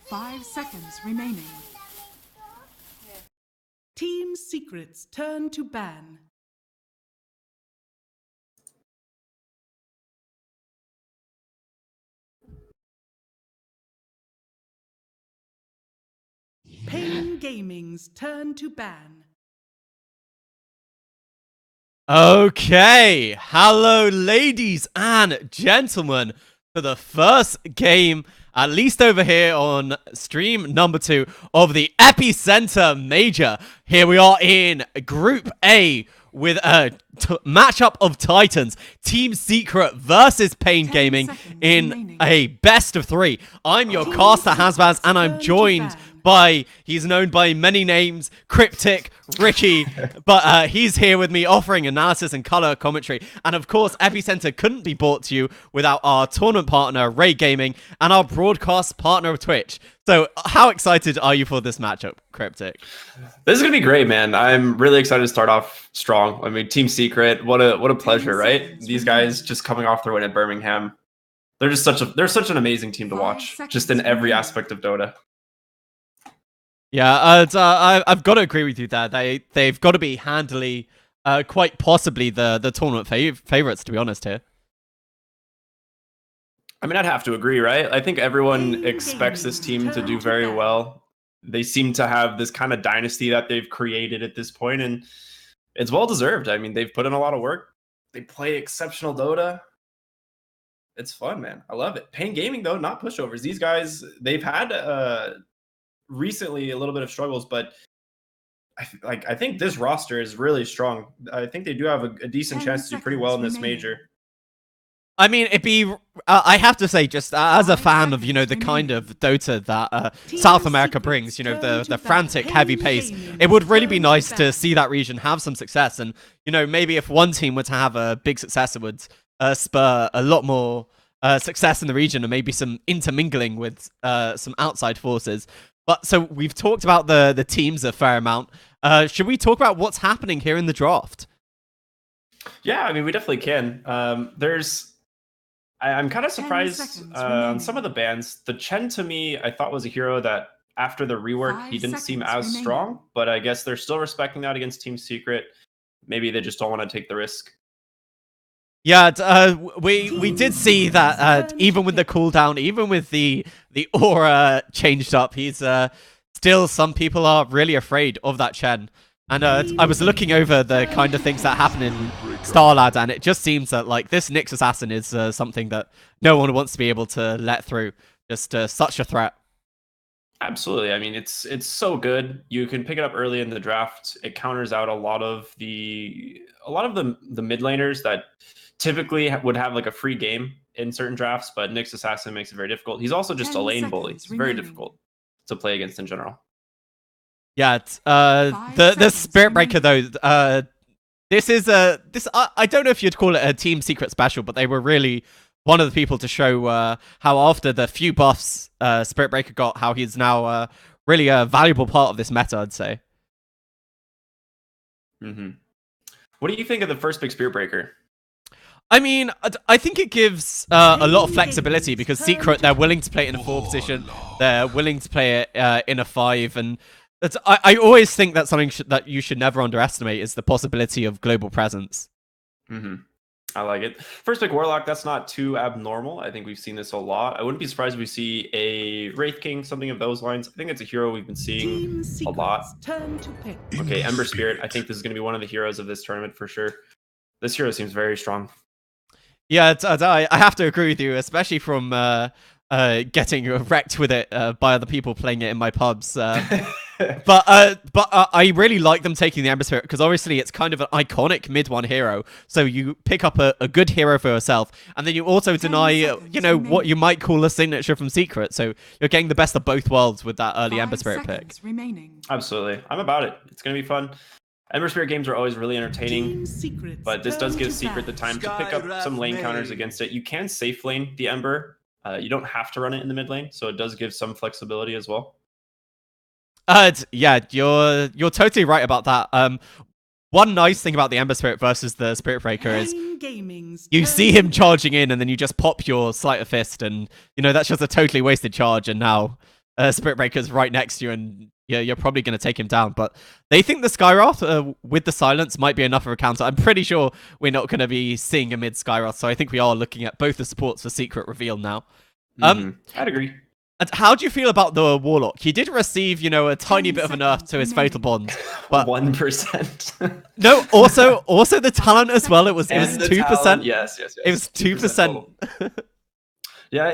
5 seconds remaining. Team Secret's turn to ban. Pain Gaming's turn to ban. Okay, hello ladies and gentlemen, for the first game, at least over here on stream number 2 of the Epicenter Major. Here we are in Group A with a matchup of Titans, Team Secret versus Pain Gaming in a best of 3. I'm your caster Hasbaz, and I'm joined by, he's known by many names, Cryptic, Richie, but he's here with me offering analysis and color commentary. And of course, Epicenter couldn't be brought to you without our tournament partner, Ray Gaming, and our broadcast partner of Twitch. So how excited are you for this matchup, Cryptic? This is going to be great, man. I'm really excited to start off strong. I mean, Team Secret, what a pleasure, right? These guys just coming off their win at Birmingham. They're just such an amazing team to watch, just in every aspect of Dota. Yeah, I've got to agree with you there. They've got to be handily, quite possibly the tournament favorites, to be honest here. I mean, I'd have to agree, right? I think everyone expects this team to do very well. They seem to have this kind of dynasty that they've created at this point, and it's well deserved. I mean, they've put in a lot of work. They play exceptional Dota. It's fun, man. I love it. Pain Gaming, though, not pushovers. These guys, they've had recently a little bit of struggles, but I think this roster is really strong. I think they do have a decent chance to do pretty well in this major. I mean, it'd be, I have to say, just as a fan of, the kind of Dota that South America brings, the frantic, heavy pace, it would really be nice to see that region have some success. And, maybe if one team were to have a big success, it would spur a lot more success in the region and maybe some intermingling with some outside forces. But so we've talked about the teams a fair amount. Should we talk about what's happening here in the draft? Yeah, I mean, we definitely can. I'm kind of surprised on some of the bans. The Chen, to me, I thought was a hero that after the rework, he didn't seem as strong. But I guess they're still respecting that against Team Secret. Maybe they just don't want to take the risk. Yeah, we did see that even with the cooldown, even with the aura changed up, he's still, some people are really afraid of that Chen. And I was looking over the kind of things that happen in Starlad, and it just seems that this Nyx Assassin is something that no one wants to be able to let through. Just such a threat. Absolutely. I mean, it's so good. You can pick it up early in the draft. It counters out a lot of the mid laners that typically would have a free game in certain drafts, but Nyx Assassin makes it very difficult. He's also just a lane bully. It's very difficult to play against in general. Yeah, the Spirit Breaker though, this is I don't know if you'd call it a Team Secret special, but they were really one of the people to show how after the few buffs Spirit Breaker got, how he's now really a valuable part of this meta, I'd say. What do you think of the first pick Spirit Breaker? I mean, I think it gives a lot of flexibility because Secret, they're willing to play it in a 4 position, they're willing to play it in a 5, and I always think that's something that you should never underestimate is the possibility of global presence. I like it. First pick Warlock, that's not too abnormal. I think we've seen this a lot. I wouldn't be surprised if we see a Wraith King, something of those lines. I think it's a hero we've been seeing a lot. Okay, Ember Spirit. I think this is going to be one of the heroes of this tournament for sure. This hero seems very strong. Yeah, I have to agree with you, especially from getting wrecked with it by other people playing it in my pubs. But I really like them taking the Ember Spirit because obviously it's kind of an iconic mid-1 hero. So you pick up a good hero for yourself, and then you also deny, what you might call a signature from Secret. So you're getting the best of both worlds with that early Ember Spirit pick. Absolutely, I'm about it. It's gonna be fun. Ember Spirit games are always really entertaining, but this does give Secret the time to pick up some lane counters against it. You can safe lane the Ember. You don't have to run it in the mid lane, so it does give some flexibility as well. Yeah, you're totally right about that. One nice thing about the Ember Spirit versus the Spirit Breaker is you see him charging in and then you just pop your Sleight of Fist and, that's just a totally wasted charge and now Spirit Breaker's right next to you, and you're probably going to take him down. But they think the Skyroth with the silence might be enough of a counter. I'm pretty sure we're not going to be seeing a mid Skyroth, so I think we are looking at both the supports for Secret Reveal now. I'd agree. And how do you feel about the Warlock? He did receive, a tiny bit of a nerf to his Fatal Bond, but 1%. no, also the talent as well. It was 2%. Yes. It was 2%. Yeah,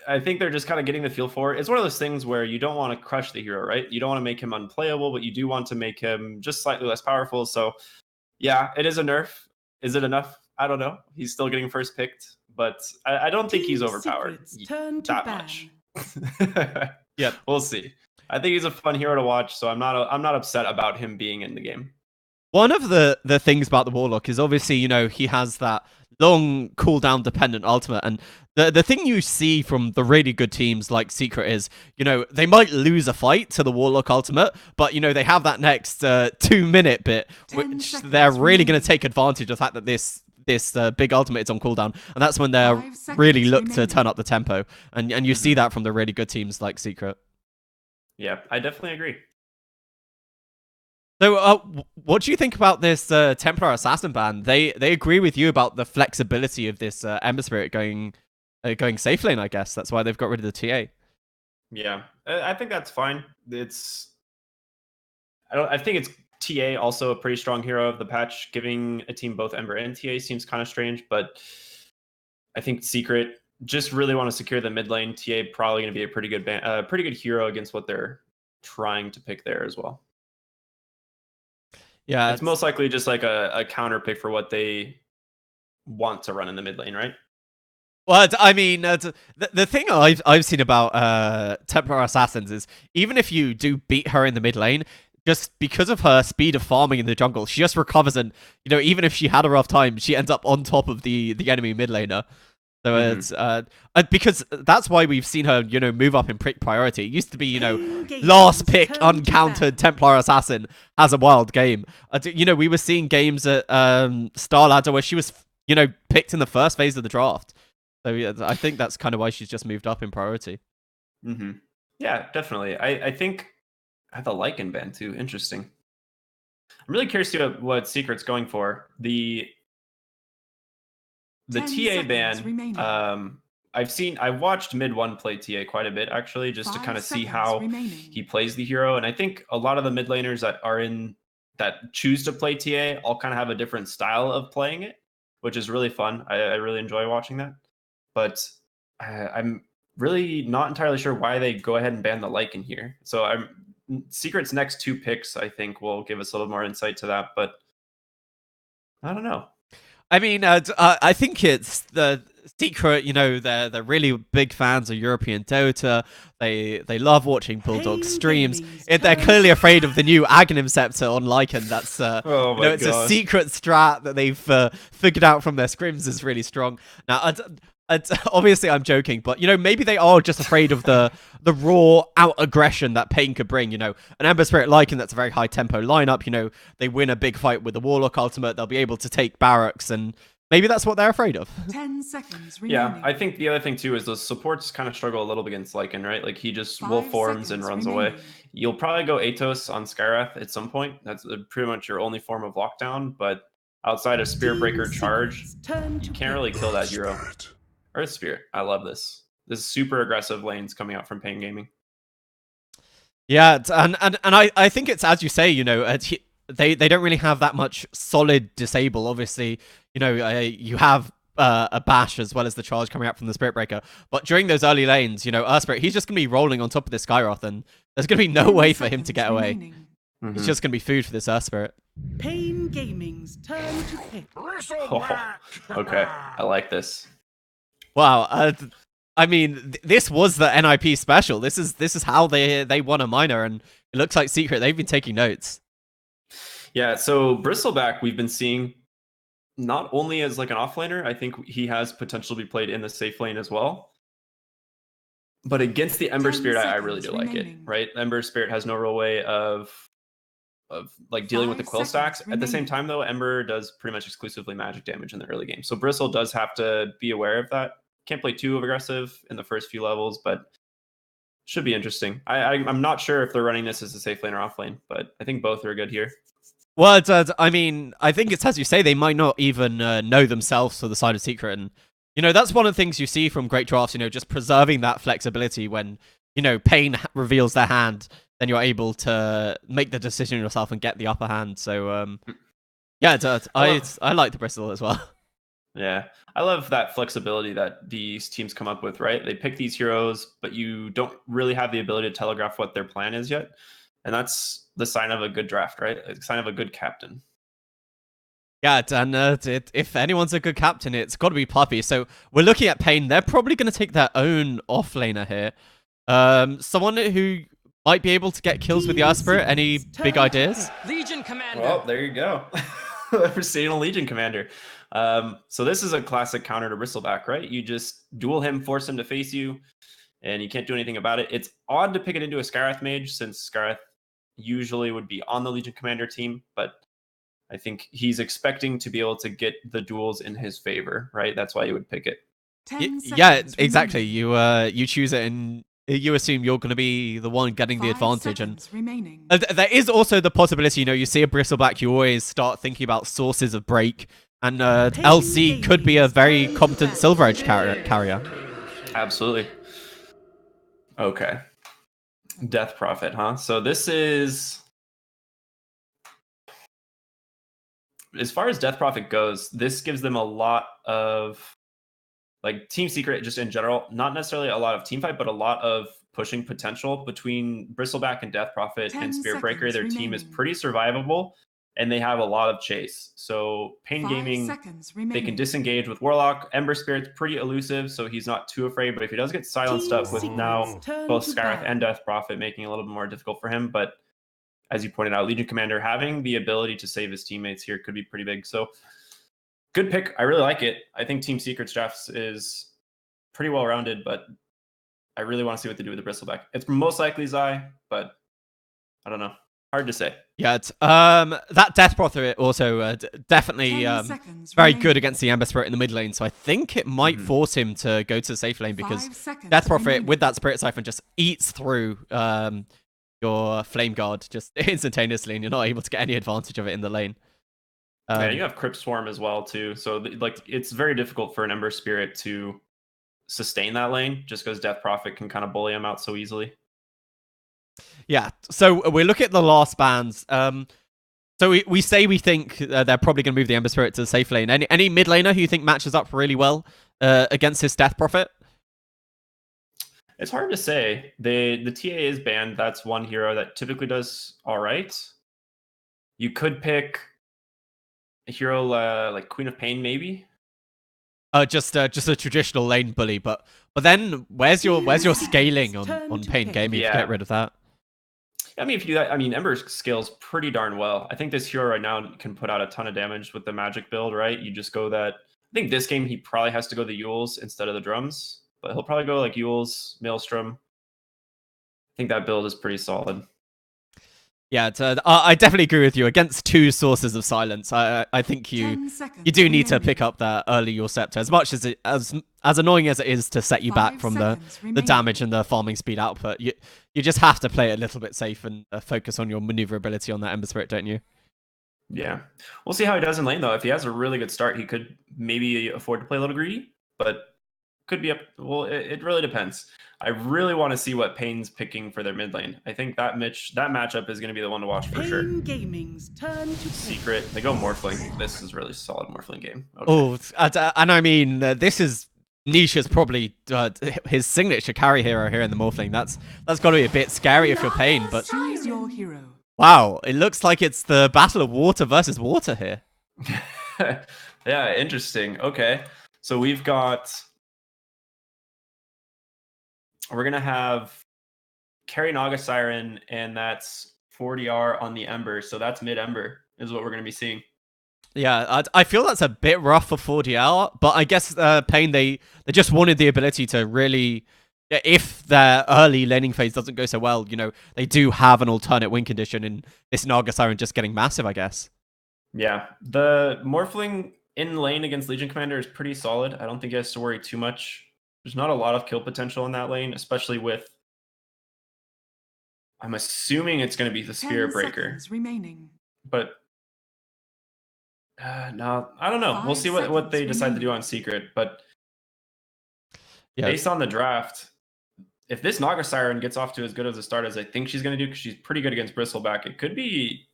I think they're just kind of getting the feel for it. It's one of those things where you don't want to crush the hero, right? You don't want to make him unplayable, but you do want to make him just slightly less powerful. So, yeah, it is a nerf. Is it enough? I don't know. He's still getting first picked, but I don't think he's overpowered that much. Yeah, we'll see. I think he's a fun hero to watch, so I'm not upset about him being in the game. One of the things about the Warlock is obviously, he has that long cooldown dependent ultimate, and the thing you see from the really good teams like Secret is, they might lose a fight to the Warlock ultimate, but they have that next 2-minute bit, which they're really going to take advantage of the fact that this big ultimate is on cooldown, and that's when they're really look to turn up the tempo, and you see that from the really good teams like Secret. Yeah, I definitely agree. So, what do you think about this Templar Assassin ban? They agree with you about the flexibility of this Ember Spirit going safe lane, I guess. That's why they've got rid of the TA. Yeah, I think that's fine. I think it's TA also a pretty strong hero of the patch. Giving a team both Ember and TA seems kind of strange, but I think Secret just really want to secure the mid lane. TA probably going to be a pretty good hero against what they're trying to pick there as well. Yeah, it's most likely just like a counter pick for what they want to run in the mid lane, right? Well, I mean, the thing I've seen about Templar Assassins is even if you do beat her in the mid lane, just because of her speed of farming in the jungle, she just recovers, and even if she had a rough time, she ends up on top of the enemy mid laner. So it's because that's why we've seen her, move up in pick priority. It used to be, last pick uncountered Templar Assassin has a wild game. We were seeing games at Star Ladder where she was, picked in the first phase of the draft. So yeah, I think that's kind of why she's just moved up in priority. Yeah, definitely. I think I have the Lycan ban too. Interesting. I'm really curious to see what Secret's going for. The TA ban, I've watched Mid 1 play TA quite a bit, actually, just to kind of see how he plays the hero. And I think a lot of the mid laners that choose to play TA all kind of have a different style of playing it, which is really fun. I really enjoy watching that. But I'm really not entirely sure why they go ahead and ban the Lycan here. So Secret's next 2 picks, I think, will give us a little more insight to that. But I don't know. I mean, I think it's the Secret. They're really big fans of European Dota. They love watching Bulldog streams. They're clearly afraid of the new Aghanim Scepter on Lycan. That's it's a secret strat that they've figured out from their scrims is really strong. Now, obviously, I'm joking, but maybe they are just afraid of the raw out aggression that Pain could bring. An Ember Spirit Lycan that's a very high tempo lineup. They win a big fight with the Warlock ultimate, they'll be able to take barracks, and maybe that's what they're afraid of. 10 seconds remaining. Yeah, I think the other thing too is the supports kind of struggle a little bit against Lycan, right? Like he just wolf forms and runs away. You'll probably go Atos on Skyrath at some point. That's pretty much your only form of lockdown. But outside of Spirit Breaker charge, you can't really kill that hero. Earth Spirit. I love this. This super aggressive lanes coming out from Pain Gaming. Yeah, and I think it's as you say, they don't really have that much solid disable. Obviously, you have a bash as well as the charge coming out from the Spirit Breaker. But during those early lanes, Earth Spirit, he's just gonna be rolling on top of this Skyroth, and there's gonna be no way for him to get away. It's just gonna be food for this Earth Spirit. Pain Gaming's turn to pick. Okay, I like this. Wow, I mean, this was the NIP special. This is how they won a minor, and it looks like Secret, they've been taking notes. Yeah, so Bristleback we've been seeing not only as like an offlaner, I think he has potential to be played in the safe lane as well. But against the Ember Spirit, I really do like it, right? Ember Spirit has no real way of like dealing with the quill stacks. At the same time, though, Ember does pretty much exclusively magic damage in the early game. So Bristle does have to be aware of that. Can't play too aggressive in the first few levels, but Should be interesting. I'm not sure if they're running this as a safe lane or off lane, but I think both are good here. Well, I mean, I think it's as you say, they might not even know themselves for the side of secret, and that's one of the things you see from great drafts. Just preserving that flexibility when Pain reveals their hand, then you're able to make the decision yourself and get the upper hand. So yeah, I like the Bristol as well. Yeah, I love that flexibility that these teams come up with, right? They pick these heroes, but you don't really have the ability to telegraph what their plan is yet. And that's the sign of a good draft, right? A sign of a good captain. Yeah, and if anyone's a good captain, it's got to be Puppy. So we're looking at Pain. They're probably going to take their own offlaner here. Someone who might be able to get kills with the Spirit. Any big ideas? Legion Commander. Well, there you go. We're seeing a Legion Commander. So this is a classic counter to Bristleback, right? You just duel him, force him to face you, and you can't do anything about it. It's odd to pick it into a Scarith Mage, since Scarith usually would be on the Legion Commander team, but I think he's expecting to be able to get the duels in his favor, right? That's why you would pick it. Yeah, exactly. You choose it and you assume you're going to be the one getting the advantage. And there is also the possibility, you see a Bristleback, you always start thinking about sources of break. And LC could be a very competent Silver Edge carrier. Absolutely. Okay. Death Prophet, huh? So this is... As far as Death Prophet goes, this gives them a lot of Team Secret just in general, not necessarily a lot of team fight, but a lot of pushing potential between Bristleback and Death Prophet and Spiritbreaker. Their team is pretty survivable, and they have a lot of chase. So Pain Gaming, they can disengage with Warlock. Ember Spirit's pretty elusive, so he's not too afraid, but if he does get silenced up with now both Scarith and Death Prophet making it a little bit more difficult for him, but as you pointed out, Legion Commander having the ability to save his teammates here could be pretty big. So good pick. I really like it. I think Team Secret's drafts is pretty well-rounded, but I really want to see what they do with the Bristleback. It's most likely Zai, but I don't know. Hard to say. Yeah, it's, that Death Prophet also definitely very good against the Ember Spirit in the mid lane, so I think it might force him to go to the safe lane, because Death Prophet with that Spirit Siphon just eats through your Flame Guard just instantaneously, and you're not able to get any advantage of it in the lane. Yeah, you have Crypt Swarm as well too, so it's very difficult for an Ember Spirit to sustain that lane, just because Death Prophet can kind of bully him out so easily. Yeah, so we look at the last bans. So we say we think they're probably going to move the Ember Spirit to the safe lane. Any mid laner who you think matches up really well against his Death Prophet? It's hard to say. The TA is banned. That's one hero that typically does all right. You could pick a hero like Queen of Pain, maybe. Just a traditional lane bully, but then where's your scaling on Pain Gaming if you get rid of that? I mean, if you do that, I mean, Ember scales pretty darn well. I think this hero right now can put out a ton of damage with the magic build, right? You just go that. I think this game he probably has to go the Yules instead of the drums, but he'll probably go like Yules, Maelstrom. I think that build is pretty solid. Yeah, I definitely agree with you. Against two sources of silence, I think you do need to pick up that early Your Scepter, as much as as annoying as it is to set you back from the damage and the farming speed output. You just have to play it a little bit safe and focus on your maneuverability on that Ember Spirit, don't you? Yeah, we'll see how he does in lane though. If he has a really good start, he could maybe afford to play a little greedy, but could be up. Well, it really depends. I really want to see what Pain's picking for their mid lane. I think that matchup is going to be the one to watch for sure. Gaming's turn to Secret. They go Morphling. This is really solid Morphling game. Okay. Oh, and I mean, this is Nisha's probably his signature carry hero here in the Morphling. That's got to be a bit scary if you're Pain, but choose your hero. Wow, it looks like it's the battle of water versus water here. Yeah, interesting. Okay, so we're gonna have carry Naga Siren, and that's 40R on the Ember, so that's mid Ember is what we're gonna be seeing. Yeah, I feel that's a bit rough for 40R, but I guess Pain they just wanted the ability to really, if their early laning phase doesn't go so well, they do have an alternate win condition, and this Naga Siren just getting massive, I guess. Yeah, the Morphling in lane against Legion Commander is pretty solid. I don't think he has to worry too much. There's not a lot of kill potential in that lane, especially with I'm assuming it's going to be the 10 Spirit Breaker. seconds remaining. But no, I don't know. We'll see what they decide to do on Secret. But based on the draft, if this Naga Siren gets off to as good of a start as I think she's going to do, because she's pretty good against Bristleback, it could be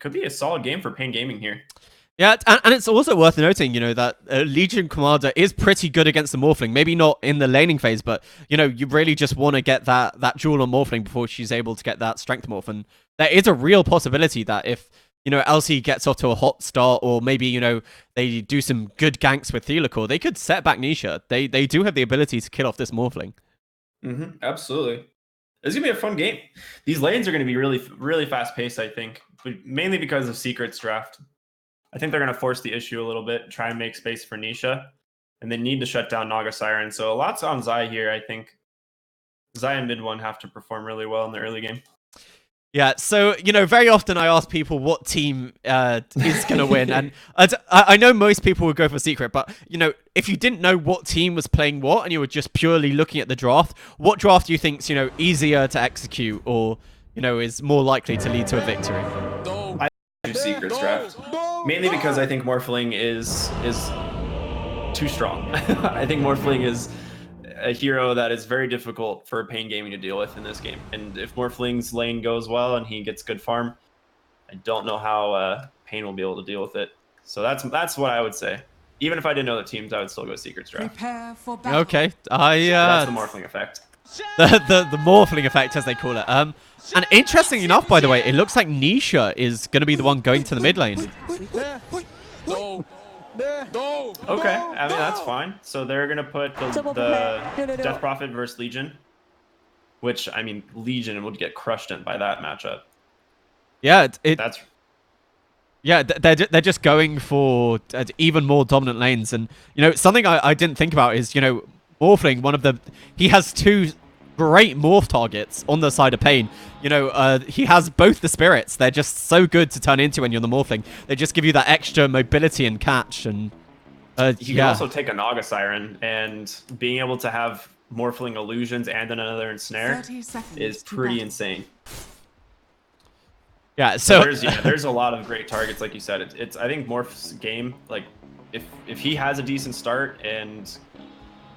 a solid game for Pain Gaming here. Yeah, and it's also worth noting, you know, that Legion Commander is pretty good against the Morphling. Maybe not in the laning phase, but, you know, you really just want to get that jewel on Morphling before she's able to get that Strength Morph. And there is a real possibility that if, you know, LC gets off to a hot start, or maybe, you know, they do some good ganks with Thelicore, they could set back Nisha. They do have the ability to kill off this Morphling. Absolutely. It's going to be a fun game. These lanes are going to be really, really fast-paced, I think, but mainly because of Secret's draft. I think they're going to force the issue a little bit, try and make space for Nisha, and they need to shut down Naga Siren. So lots on Zai here, I think. Zai and mid one have to perform really well in the early game. Yeah, so, you know, very often I ask people what team is going to win, and I know most people would go for Secret, but, you know, if you didn't know what team was playing what, and you were just purely looking at the draft, what draft do you think's, you know, easier to execute, or, you know, is more likely to lead to a victory? I do Secret's draft. Mainly because I think Morphling is too strong. I think Morphling is a hero that is very difficult for Pain Gaming to deal with in this game. And if Morphling's lane goes well and he gets good farm, I don't know how Pain will be able to deal with it. So that's what I would say. Even if I didn't know the teams, I would still go Secret's draft. Prepare for battle. Okay, that's the Morphling effect. The Morphling effect, as they call it. And interesting enough, by the way, it looks like Nisha is going to be the one going to the mid lane. Okay, I mean, that's fine. So they're going to put the Death Prophet versus Legion, which, I mean, Legion would get crushed in by that matchup. Yeah, that's... Yeah, they're just going for even more dominant lanes. And, you know, something I didn't think about is, you know, Morphling, he has two great morph targets on the side of Pain. You know, he has both the spirits. They're just so good to turn into when you're the Morphling. They just give you that extra mobility and catch. And you can also take a Naga Siren, and being able to have Morphling illusions and then another ensnare is pretty insane. Yeah, so there's a lot of great targets, like you said. It's I think Morph's game, like if he has a decent start and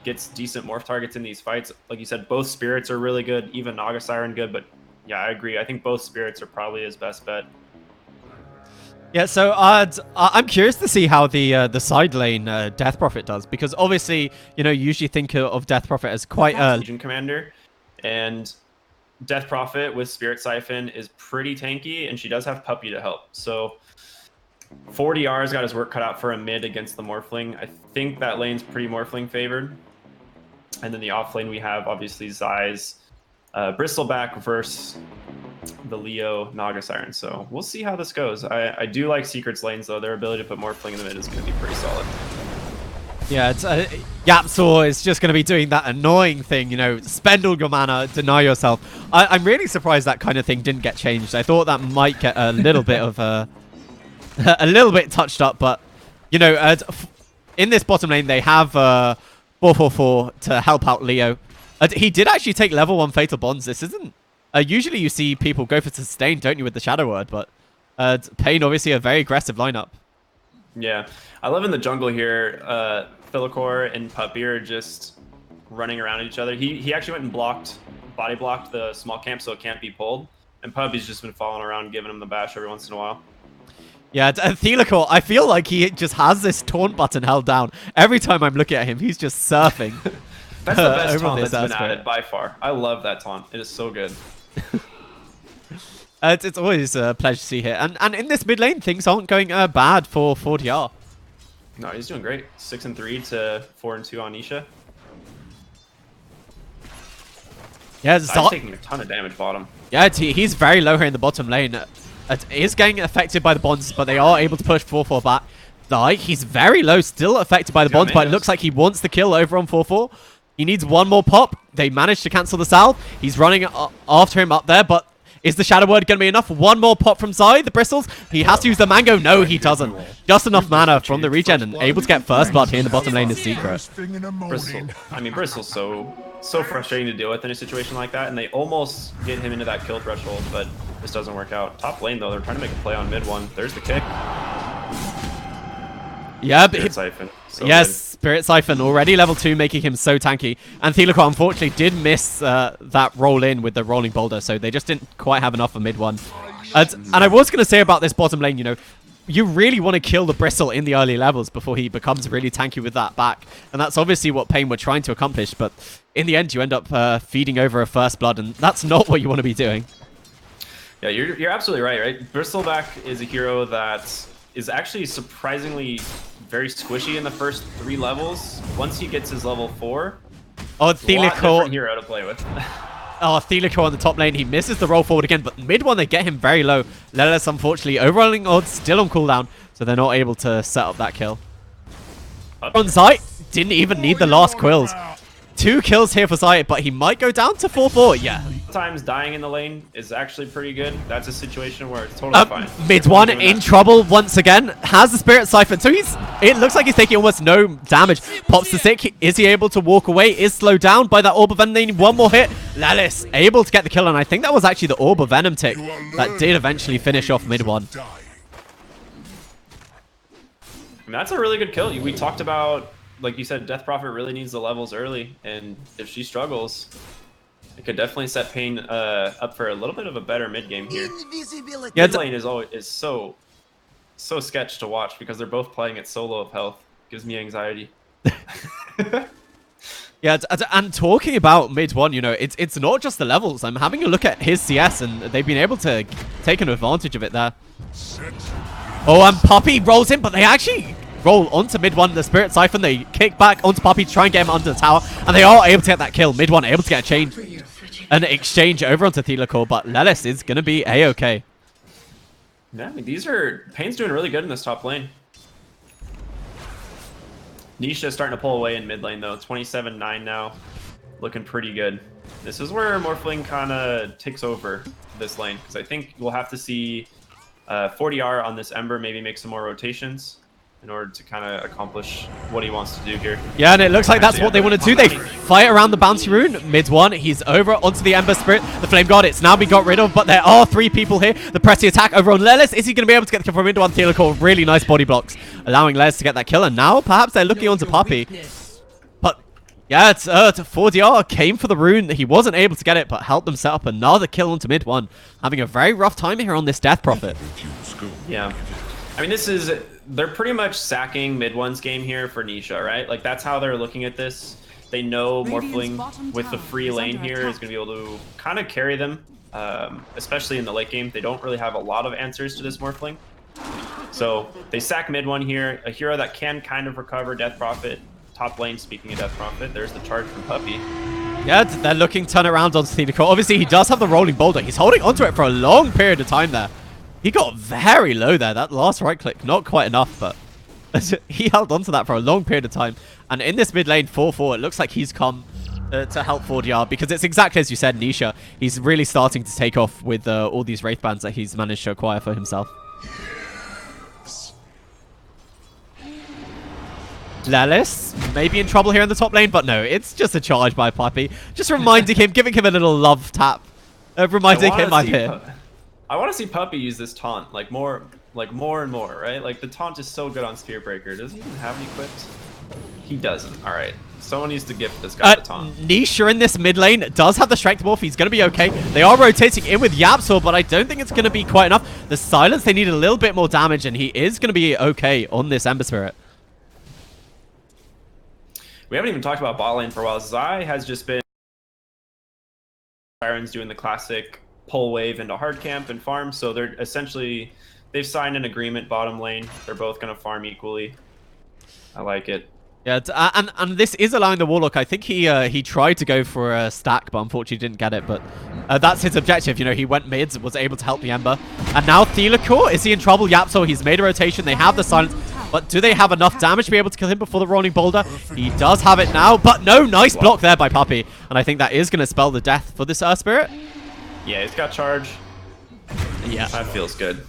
gets decent morph targets in these fights, like you said, both spirits are really good, even Naga Siren good, but yeah, I agree. I think both spirits are probably his best bet. Yeah, so I'm curious to see how the side lane Death Prophet does, because obviously, you know, you usually think of Death Prophet as quite a Legion commander, and Death Prophet with Spirit Siphon is pretty tanky, and she does have Puppy to help. So 40R's got his work cut out for a mid against the Morphling. I think that lane's pretty Morphling favored. And then the off lane we have obviously Zai's Bristleback versus the Leo Naga Siren. So we'll see how this goes. I do like Secret's lanes though. Their ability to put Morphling in the mid is going to be pretty solid. Yeah, it's, Yapsaw is just going to be doing that annoying thing, you know, spend all your mana, deny yourself. I'm really surprised that kind of thing didn't get changed. I thought that might get a little bit of a little bit touched up, but, you know, in this bottom lane, they have 444 to help out Leo. He did actually take level 1 Fatal Bonds. This isn't... usually you see people go for sustain, don't you, with the Shadow Word, but Pain, obviously, a very aggressive lineup. Yeah, I love in the jungle here, Thelicore and Puppy are just running around at each other. He actually went and body blocked the small camp so it can't be pulled, and Puppy's just been following around, giving him the bash every once in a while. Yeah, Thelicore, I feel like he just has this taunt button held down. Every time I'm looking at him, he's just surfing. That's the best taunt that's been added by far. I love that taunt. It is so good. It's always a pleasure to see here. And in this mid lane, things aren't going bad for 40R. No, he's doing great. 6-3 to 4-2 on Nisha. Yeah, He's taking a ton of damage bottom. Yeah, he's very low here in the bottom lane. It is getting affected by the bonds, but they are able to push 4-4 back. Like, he's very low, still affected by the bonds, but it looks like he wants the kill over on 4-4. He needs one more pop. They managed to cancel the salve. He's running after him up there, but is the Shadow Word going to be enough? One more pop from Zai, the Bristles. He has to use the Mango. No, he doesn't. Just enough mana from the regen and able to get first blood here in the bottom lane is Secret. Bristle's so so frustrating to deal with in a situation like that, and they almost get him into that kill threshold, but this doesn't work out. Top lane, though, they're trying to make a play on mid one. There's the kick. Yeah, Spirit Siphon. So yes, good. Spirit Siphon already level 2, making him so tanky. And Thelico, unfortunately, did miss that roll in with the rolling boulder, so they just didn't quite have enough for mid one. And I was going to say about this bottom lane, you know, you really want to kill the Bristle in the early levels before he becomes really tanky with that back. And that's obviously what Pain were trying to accomplish, but in the end, you end up feeding over a first blood, and that's not what you want to be doing. Yeah, you're absolutely right? Bristleback is a hero that is actually surprisingly very squishy in the first 3 levels. Once he gets his level 4, Oh, it's a lot Thelico. different hero to play with. Oh, Thelico on the top lane. He misses the roll forward again, but mid one, they get him very low. Lelis, unfortunately, overrolling odds, still on cooldown, so they're not able to set up that kill. On Zite, didn't even need the last quills. 2 kills here for Zite, but he might go down to 4-4. Yeah. Sometimes dying in the lane is actually pretty good. That's a situation where it's totally fine. Mid one in trouble once again. Has the Spirit Siphon, so it looks like he's taking almost no damage. Pops the sick. Is he able to walk away? Is slowed down by that Orb of Venom. They need one more hit. Lelis able to get the kill, and I think that was actually the Orb of Venom tick that did eventually finish off mid one. I mean, that's a really good kill. We talked about, like you said, Death Prophet really needs the levels early, and if she struggles, it could definitely set Pain up for a little bit of a better mid game here. Yeah, mid lane is so sketch to watch because they're both playing at so low of health. Gives me anxiety. Yeah, and talking about mid one, you know, it's not just the levels. I'm having a look at his CS, and they've been able to take an advantage of it there. Oh, and Puppey rolls in, but they actually roll onto mid one. The Spirit Siphon, they kick back onto Puppey to try and get him under the tower, and they are able to get that kill. Mid one able to get a change, an exchange over onto Thelico, but Lelis is going to be A-okay. Yeah, I mean, Pain's doing really good in this top lane. Nisha is starting to pull away in mid lane, though. 27-9 now. Looking pretty good. This is where Morphling kind of takes over this lane, because I think we'll have to see 40R on this Ember, maybe make some more rotations in order to kind of accomplish what he wants to do here. Yeah, and it looks like that's what they want to do. They fight around the bounty rune. Mid one, he's over onto the Ember Spirit. The Flame God, it's now been got rid of, but there are 3 people here. The pressy attack over on Lelis. Is he going to be able to get the kill from mid one? Thelico, really nice body blocks, allowing Lelis to get that kill. And now perhaps they're looking onto Puppey. But yeah, it's 4DR came for the rune. He wasn't able to get it, but helped them set up another kill onto mid one. Having a very rough time here on this Death Prophet. Yeah. I mean, they're pretty much sacking mid one's game here for Nisha, right? Like, that's how they're looking at this. They know Morphling with the free lane here is going to be able to kind of carry them, especially in the late game. They don't really have a lot of answers to this Morphling. So they sack mid one here, a hero that can kind of recover Death Prophet. Top lane, speaking of Death Prophet, there's the charge from Puppey. Yeah, they're looking turn around onto Thelico. Obviously, he does have the rolling boulder. He's holding onto it for a long period of time there. He got very low there. That last right click, not quite enough, but he held onto that for a long period of time. And in this mid lane 4-4, it looks like he's come to help 4DR, because it's exactly as you said, Nisha. He's really starting to take off with all these Wraith Bands that he's managed to acquire for himself. Lelis maybe in trouble here in the top lane, but no, it's just a charge by Puppey. Just reminding him, giving him a little love tap. Reminding him I'm here. I want to see Puppey use this taunt, more and more, right? Like, the taunt is so good on Spear Breaker. Does he even have it equipped? He doesn't. All right. Someone needs to gift this guy the taunt. Nisha in this mid lane does have the Strength Morph. He's going to be okay. They are rotating in with Yapsor, but I don't think it's going to be quite enough. The Silence, they need a little bit more damage, and he is going to be okay on this Ember Spirit. We haven't even talked about bot lane for a while. Zai has just been... Byron's doing the classic pull wave into hard camp and farm, so they're essentially... They've signed an agreement bottom lane. They're both going to farm equally. I like it. Yeah, and this is allowing the Warlock. I think he tried to go for a stack, but unfortunately didn't get it. But that's his objective. You know, he went mid, was able to help the Ember. And now Thelico, is he in trouble? Yapso, he's made a rotation. They have the Silence. But do they have enough damage to be able to kill him before the Rolling Boulder? He does have it now, but no, nice block there by Puppey. And I think that is going to spell the death for this Spirit. Yeah, he's got charge. Yeah. That feels good.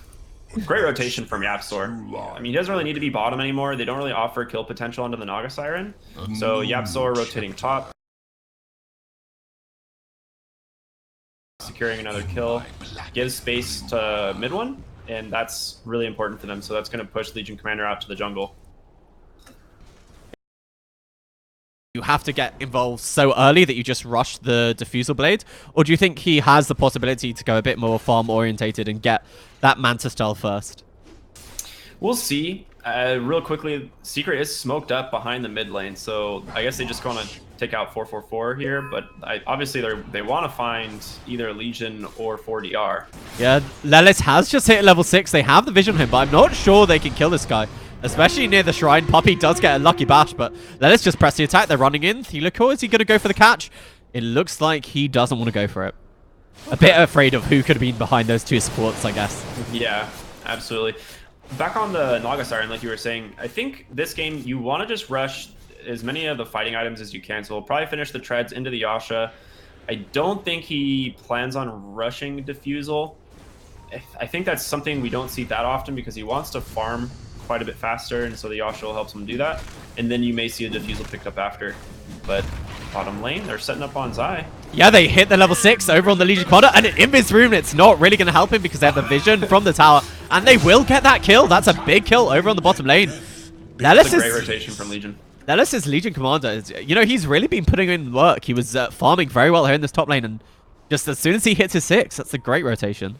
Great rotation from Yapsor. I mean, he doesn't really need to be bottom anymore. They don't really offer kill potential onto the Naga Siren. So Yapsor rotating top. securing another kill, gives space to mid one, and that's really important for them. So that's going to push Legion Commander out to the jungle. You have to get involved so early that you just rush the Diffusal Blade? Or do you think he has the possibility to go a bit more farm-orientated and get that Manta style first? We'll see. Real quickly, Secret is smoked up behind the mid lane, so I guess they just want to take out 444 here, but obviously they want to find either Legion or 4DR. Yeah, Lelis has just hit level 6. They have the vision on him, but I'm not sure they can kill this guy. Especially near the shrine. Puppey does get a lucky bash, but Lelis just press the attack. They're running in. Thelico, is he going to go for the catch? It looks like he doesn't want to go for it. A bit afraid of who could have been behind those two supports, I guess. Yeah, absolutely. Back on the Naga Siren, like you were saying, I think this game you want to just rush as many of the fighting items as you can. So we'll probably finish the treads into the Yasha. I don't think he plans on rushing Diffusal. I think that's something we don't see that often because he wants to farm quite a bit faster, and so the Yasha will help him do that. And then you may see a Diffusal picked up after. But bottom lane, they're setting up on Zai. Yeah, they hit the level 6 over on the Legion Commander, and an Invis Rune, it's not really going to help him because they have the vision from the tower, and they will get that kill. That's a big kill over on the bottom lane. That's a great rotation from Legion. Lelis is Legion Commander. You know, he's really been putting in work. He was farming very well here in this top lane, and just as soon as he hits his 6, that's a great rotation.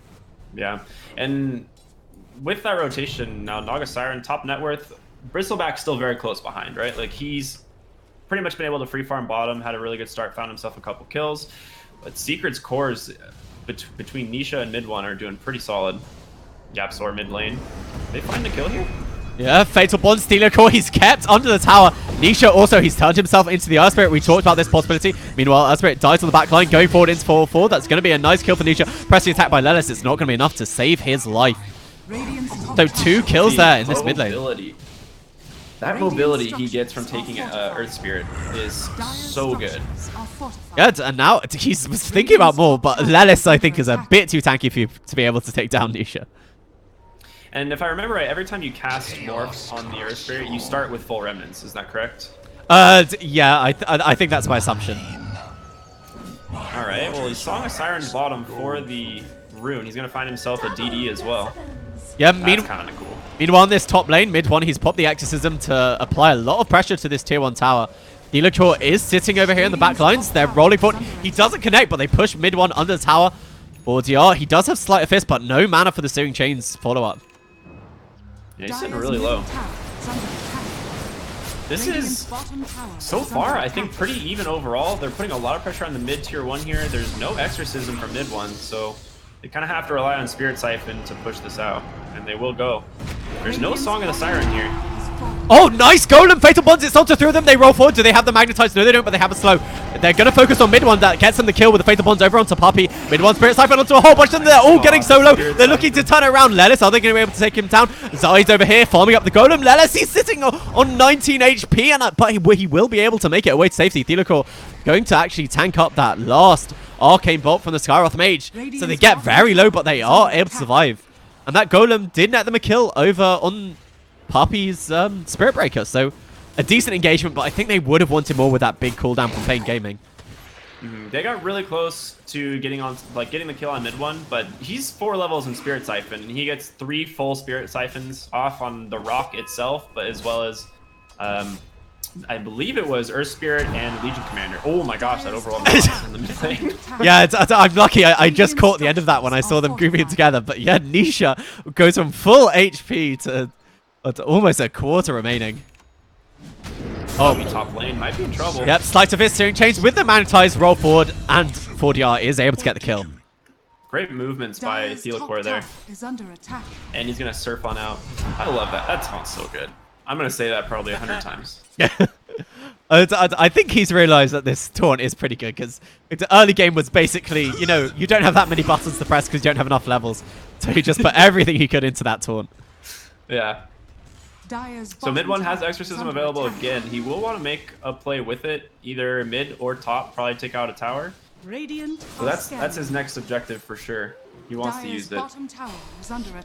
Yeah, and with that rotation, now Naga Siren, top net worth, Bristleback's still very close behind, right? Like, he's pretty much been able to free farm bottom, had a really good start, found himself a couple kills. But Secret's cores between Nisha and mid one are doing pretty solid. Yapsor mid lane. They find the kill here? Yeah, Fatal Bond, Stealer Core, he's kept under the tower. Nisha also, he's turned himself into the Earth Spirit. We talked about this possibility. Meanwhile, Earth Spirit dies on the back line, going forward into 4-4. That's going to be a nice kill for Nisha. Pressing attack by Lelis, it's not going to be enough to save his life. So 2 kills there in this mid lane. That mobility he gets from taking Earth Spirit is so good. Yeah, and now he's thinking about more, but Lelis, I think, is a bit too tanky for you to be able to take down Nisha. And if I remember right, every time you cast Morph on the Earth Spirit, you start with full remnants. Is that correct? Yeah, I think that's my assumption. All right, well, he's Song of Siren's bottom for the rune. He's going to find himself a DD as well. Yeah, that's kind of cool. Meanwhile, in this top lane, mid one, he's popped the Exorcism to apply a lot of pressure to this tier 1 tower. Thelico is sitting over here in the back lines. They're rolling forward. He doesn't connect, but they push mid one under the tower. For DR, he does have Sleight of Fist, but no mana for the Searing Chains follow-up. Yeah, he's sitting really low. This is, so far, I think pretty even overall. They're putting a lot of pressure on the mid tier 1 here. There's no Exorcism from mid 1, so they kind of have to rely on Spirit Siphon to push this out, and they will go. There's no Song of the Siren here. Oh, nice Golem! Fatal Bonds, it's onto 3 of them. They roll forward. Do they have the Magnetize? No, they don't, but they have a slow. They're going to focus on mid one. That gets them the kill with the Fatal Bonds over onto Puppey. Mid one, Spirit Siphon onto a whole bunch of them. They're all getting solo. They're looking to turn it around. Lelis, are they going to be able to take him down? Zai's over here, farming up the Golem. Lelis, he's sitting on 19 HP, but he will be able to make it away to safety. Thelico going to actually tank up that last Arcane Bolt from the Skyroth Mage. So they get very low, but they are able to survive. And that Golem did net them a kill over on Puppey's Spirit Breaker, so a decent engagement, but I think they would have wanted more with that big cooldown from Pain Gaming. They got really close to getting the kill on mid one, but he's 4 levels in Spirit Siphon, and he gets 3 full Spirit Siphons off on the rock itself, but as well as I believe it was Earth Spirit and Legion Commander. Oh my gosh, that overall in the mid lane. Yeah, I'm lucky. I just caught the end of that when I saw them grouping it together, but yeah, Nisha goes from full HP to almost a quarter remaining. Oh, top lane might be in trouble. Yep, Sleight of Fist, Searing Chains with the Magnetize, roll forward, and 4DR is able to get the kill. Great movements by Thelico there. And he's going to surf on out. I love that. That sounds so good. I'm going to say that probably 100 times. Yeah. I think he's realized that this taunt is pretty good because the early game was basically, you know, you don't have that many buttons to press because you don't have enough levels. So he just put everything he could into that taunt. Yeah. So mid one has Exorcism available again. He will want to make a play with it, either mid or top, probably take out a tower. So that's his next objective for sure. He wants to use it.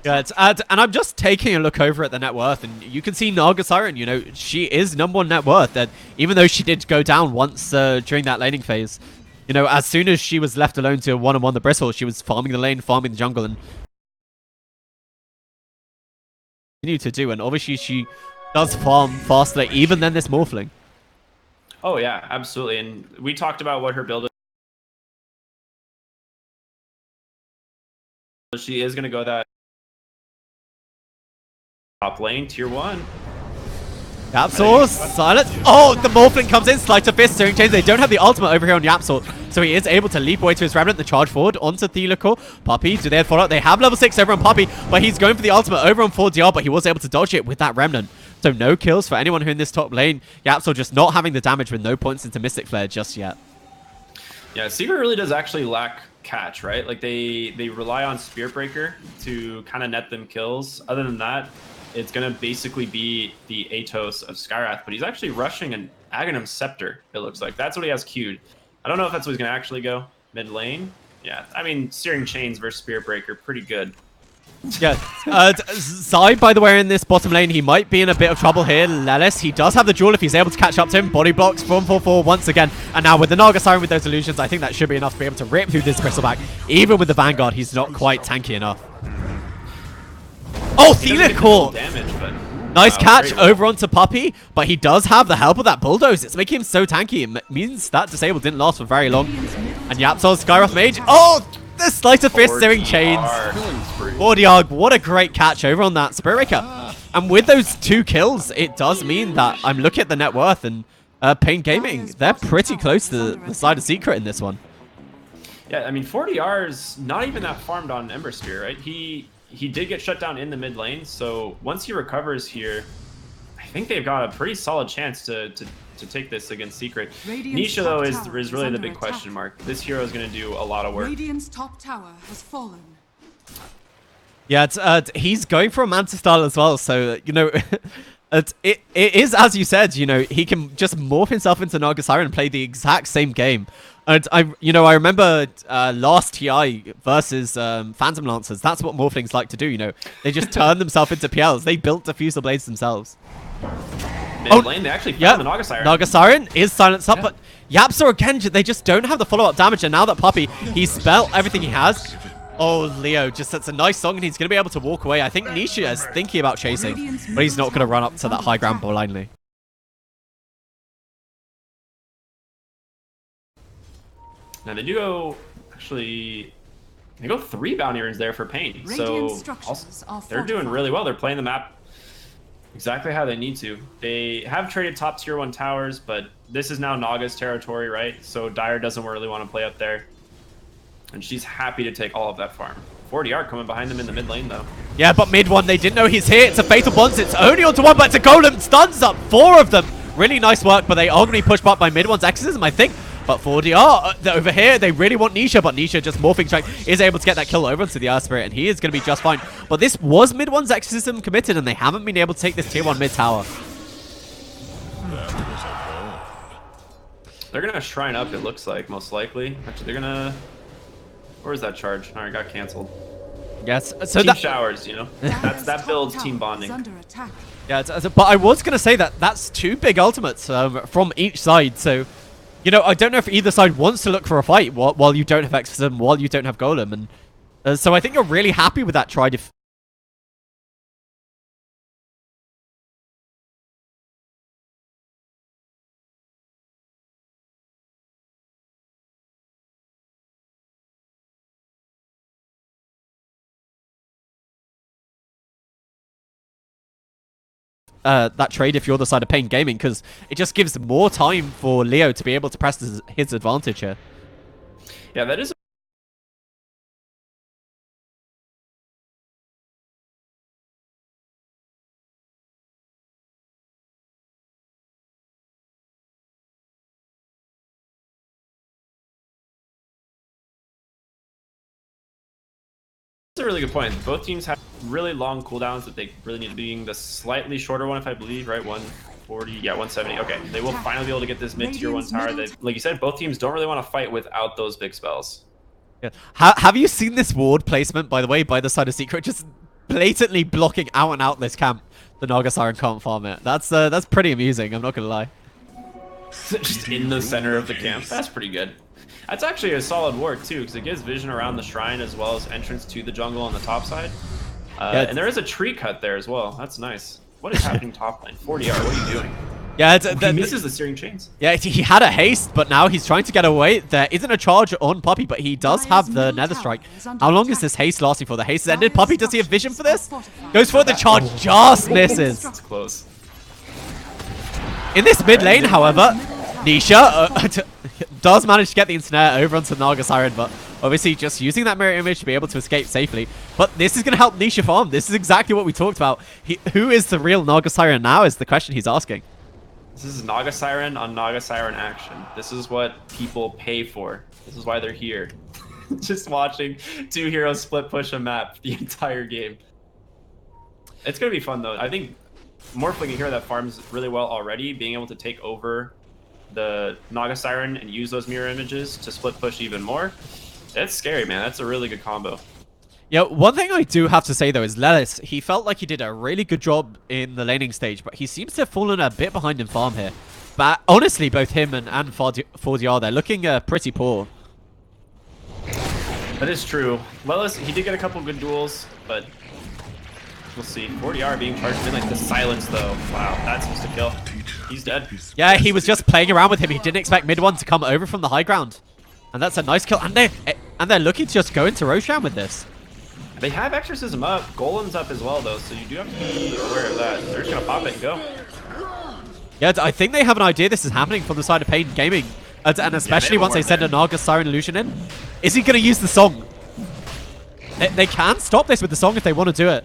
Yeah, and I'm just taking a look over at the net worth, and you can see Naga Siren, you know, she is #1 net worth. That even though she did go down once during that laning phase, You know, as soon as she was left alone to one-on-one the Bristle, she was farming the lane, farming the jungle, and continue to do. And obviously, she does farm faster even than this Morphling. Oh yeah, absolutely. And we talked about what her build is. She is going to go that top lane, tier 1. Yapsaur, silence. Oh, the Morphling comes in, slides of fist, Searing Chains. They don't have the ultimate over here on Yapsaur, so he is able to leap away to his Remnant, the charge forward onto Thelical. Puppey, do they have follow-up? They have level 6 over on Puppey, but he's going for the ultimate over on 4DR, but he was able to dodge it with that Remnant. So no kills for anyone who in this top lane. Yapsaur just not having the damage with no points into Mystic Flare just yet. Yeah, Secret really does actually lack catch, right? Like they rely on Spirit Breaker to kind of net them kills. Other than that, it's going to basically be the Atos of Skywrath, but he's actually rushing an Aghanim Scepter, it looks like. That's what he has queued. I don't know if that's what he's going to actually go mid lane. Yeah, I mean, Searing Chains versus Spirit Breaker, pretty good. Yeah, Zai, by the way, in this bottom lane, he might be in a bit of trouble here. Lelis, he does have the duel if he's able to catch up to him. Body blocks from 4-4 once again. And now with the Naga Siren with those illusions, I think that should be enough to be able to rip through this Bristleback. Even with the Vanguard, he's not quite tanky enough. Oh, Thelical! Nice catch over onto Puppey, but he does have the help of that Bulldoze. It's making him so tanky. It means that Disable didn't last for very long. And Yapsaur, Skywrath Mage. Oh, the Slice of Fist, Searing Chains. 4DR, what a great catch over on that Spirit Breaker. And with those 2 kills, it does mean that I'm looking at the net worth and Pain Gaming, they're pretty close to the side of Secret in this one. Yeah, I mean, 4DR's not even that farmed on Ember Spear, right? He did get shut down in the mid lane, so once he recovers here, I think they've got a pretty solid chance to take this against Secret. Nisha, though, is really the big question mark. This hero is going to do a lot of work. Radiant's top tower has fallen. Yeah, he's going for a Manta style as well, so, you know, it is, as you said, you know, he can just morph himself into Naga Siren and play the exact same game. And I remember last TI versus Phantom Lancers. That's what Morphlings like to do. You know, they just turn themselves into PLs. They built Diffusal Blades themselves. Mid lane, they actually found the Naga Siren. Naga Siren is silenced up, but Yapsaur again, they just don't have the follow-up damage. And now that Puppey, he's spelt everything he has. Oh, Leo just sets a nice song, and he's going to be able to walk away. I think Nisha is thinking about chasing, but he's not going to run up to that high ground blindly. Now they do go, actually, they go 3 bounty runes there for Pain. So they're doing really well. They're playing the map exactly how they need to. They have traded top tier 1 towers, but this is now Naga's territory, right? So Dire doesn't really want to play up there. And she's happy to take all of that farm. 4DR coming behind them in the mid lane, though. Yeah, but mid one, they didn't know he's here. It's a Fatal Bonds. It's only onto one, but it's a Golem. Stuns up 4 of them. Really nice work, but they are going to be pushed back by mid one's Exorcism, I think. But 4DR, over here, they really want Nisha, but Nisha just morphing strike is able to get that kill over onto the Earth Spirit, and he is going to be just fine. But this was mid one's Exorcism committed, and they haven't been able to take this tier 1 mid tower. They're going to shrine up, it looks like, most likely. Actually, they're going to... Where's that charge? All right, got canceled. Yes, so team that showers, you know, that builds team bonding. Yeah, but I was gonna say that's 2 big ultimates from each side. So, you know, I don't know if either side wants to look for a fight while you don't have Exorcism, while you don't have Golem, and so I think you're really happy with that try. That trade if you're the side of Pain Gaming, because it just gives more time for Leo to be able to press his advantage here. Yeah, that is a really good point. Both teams have really long cooldowns that they really need to be the slightly shorter one, if I believe, right? 140, yeah, 170. Okay, they will finally be able to get this mid-tier 1 tower. Like you said, both teams don't really want to fight without those big spells. Yeah. Have you seen this ward placement, by the way, by the side of Secret? Just blatantly blocking out and out this camp. The Naga Siren can't farm it. That's pretty amusing, I'm not going to lie. Just in the center of the camp. That's pretty good. That's actually a solid ward too, because it gives vision around the shrine as well as entrance to the jungle on the top side. And there is a tree cut there as well. That's nice. What is happening top lane? 40R, what are you doing? Yeah, He misses the steering chains. Yeah, he had a haste, but now he's trying to get away. There isn't a charge on Puppy, but he does have the Nether Strike. How long is this haste lasting for? The haste has ended. Puppy, does he have vision for this? Goes for the charge, just misses. It's close. In this mid lane, however, Nisha does manage to get the ensnare over onto Naga Siren, but obviously just using that mirror image to be able to escape safely. But this is going to help Nisha farm. This is exactly what we talked about. Who is the real Naga Siren now is the question he's asking. This is Naga Siren on Naga Siren action. This is what people pay for. This is why they're here. Just watching two heroes split push a map the entire game. It's going to be fun though. I think Morphling, a hero that farms really well already, being able to take over the Naga Siren and use those mirror images to split push even more. That's scary, man. That's a really good combo. Yeah, one thing I do have to say, though, is Lelis, he felt like he did a really good job in the laning stage, but he seems to have fallen a bit behind in farm here. But honestly, both him and 4DR, they're looking pretty poor. That is true. Lelis, he did get a couple good duels, but we'll see. 40R being charged in like the silence, though. Wow, that's just a kill. He's dead. Yeah, he was just playing around with him. He didn't expect mid one to come over from the high ground. And that's a nice kill. And they're looking to just go into Roshan with this. They have Exorcism up. Golem's up as well, though, so you do have to be aware of that. They're just going to pop it and go. Yeah, I think they have an idea this is happening from the side of Pain Gaming. And especially once they send a Naga Siren Illusion in. Is he going to use the song? They can stop this with the song if they want to do it.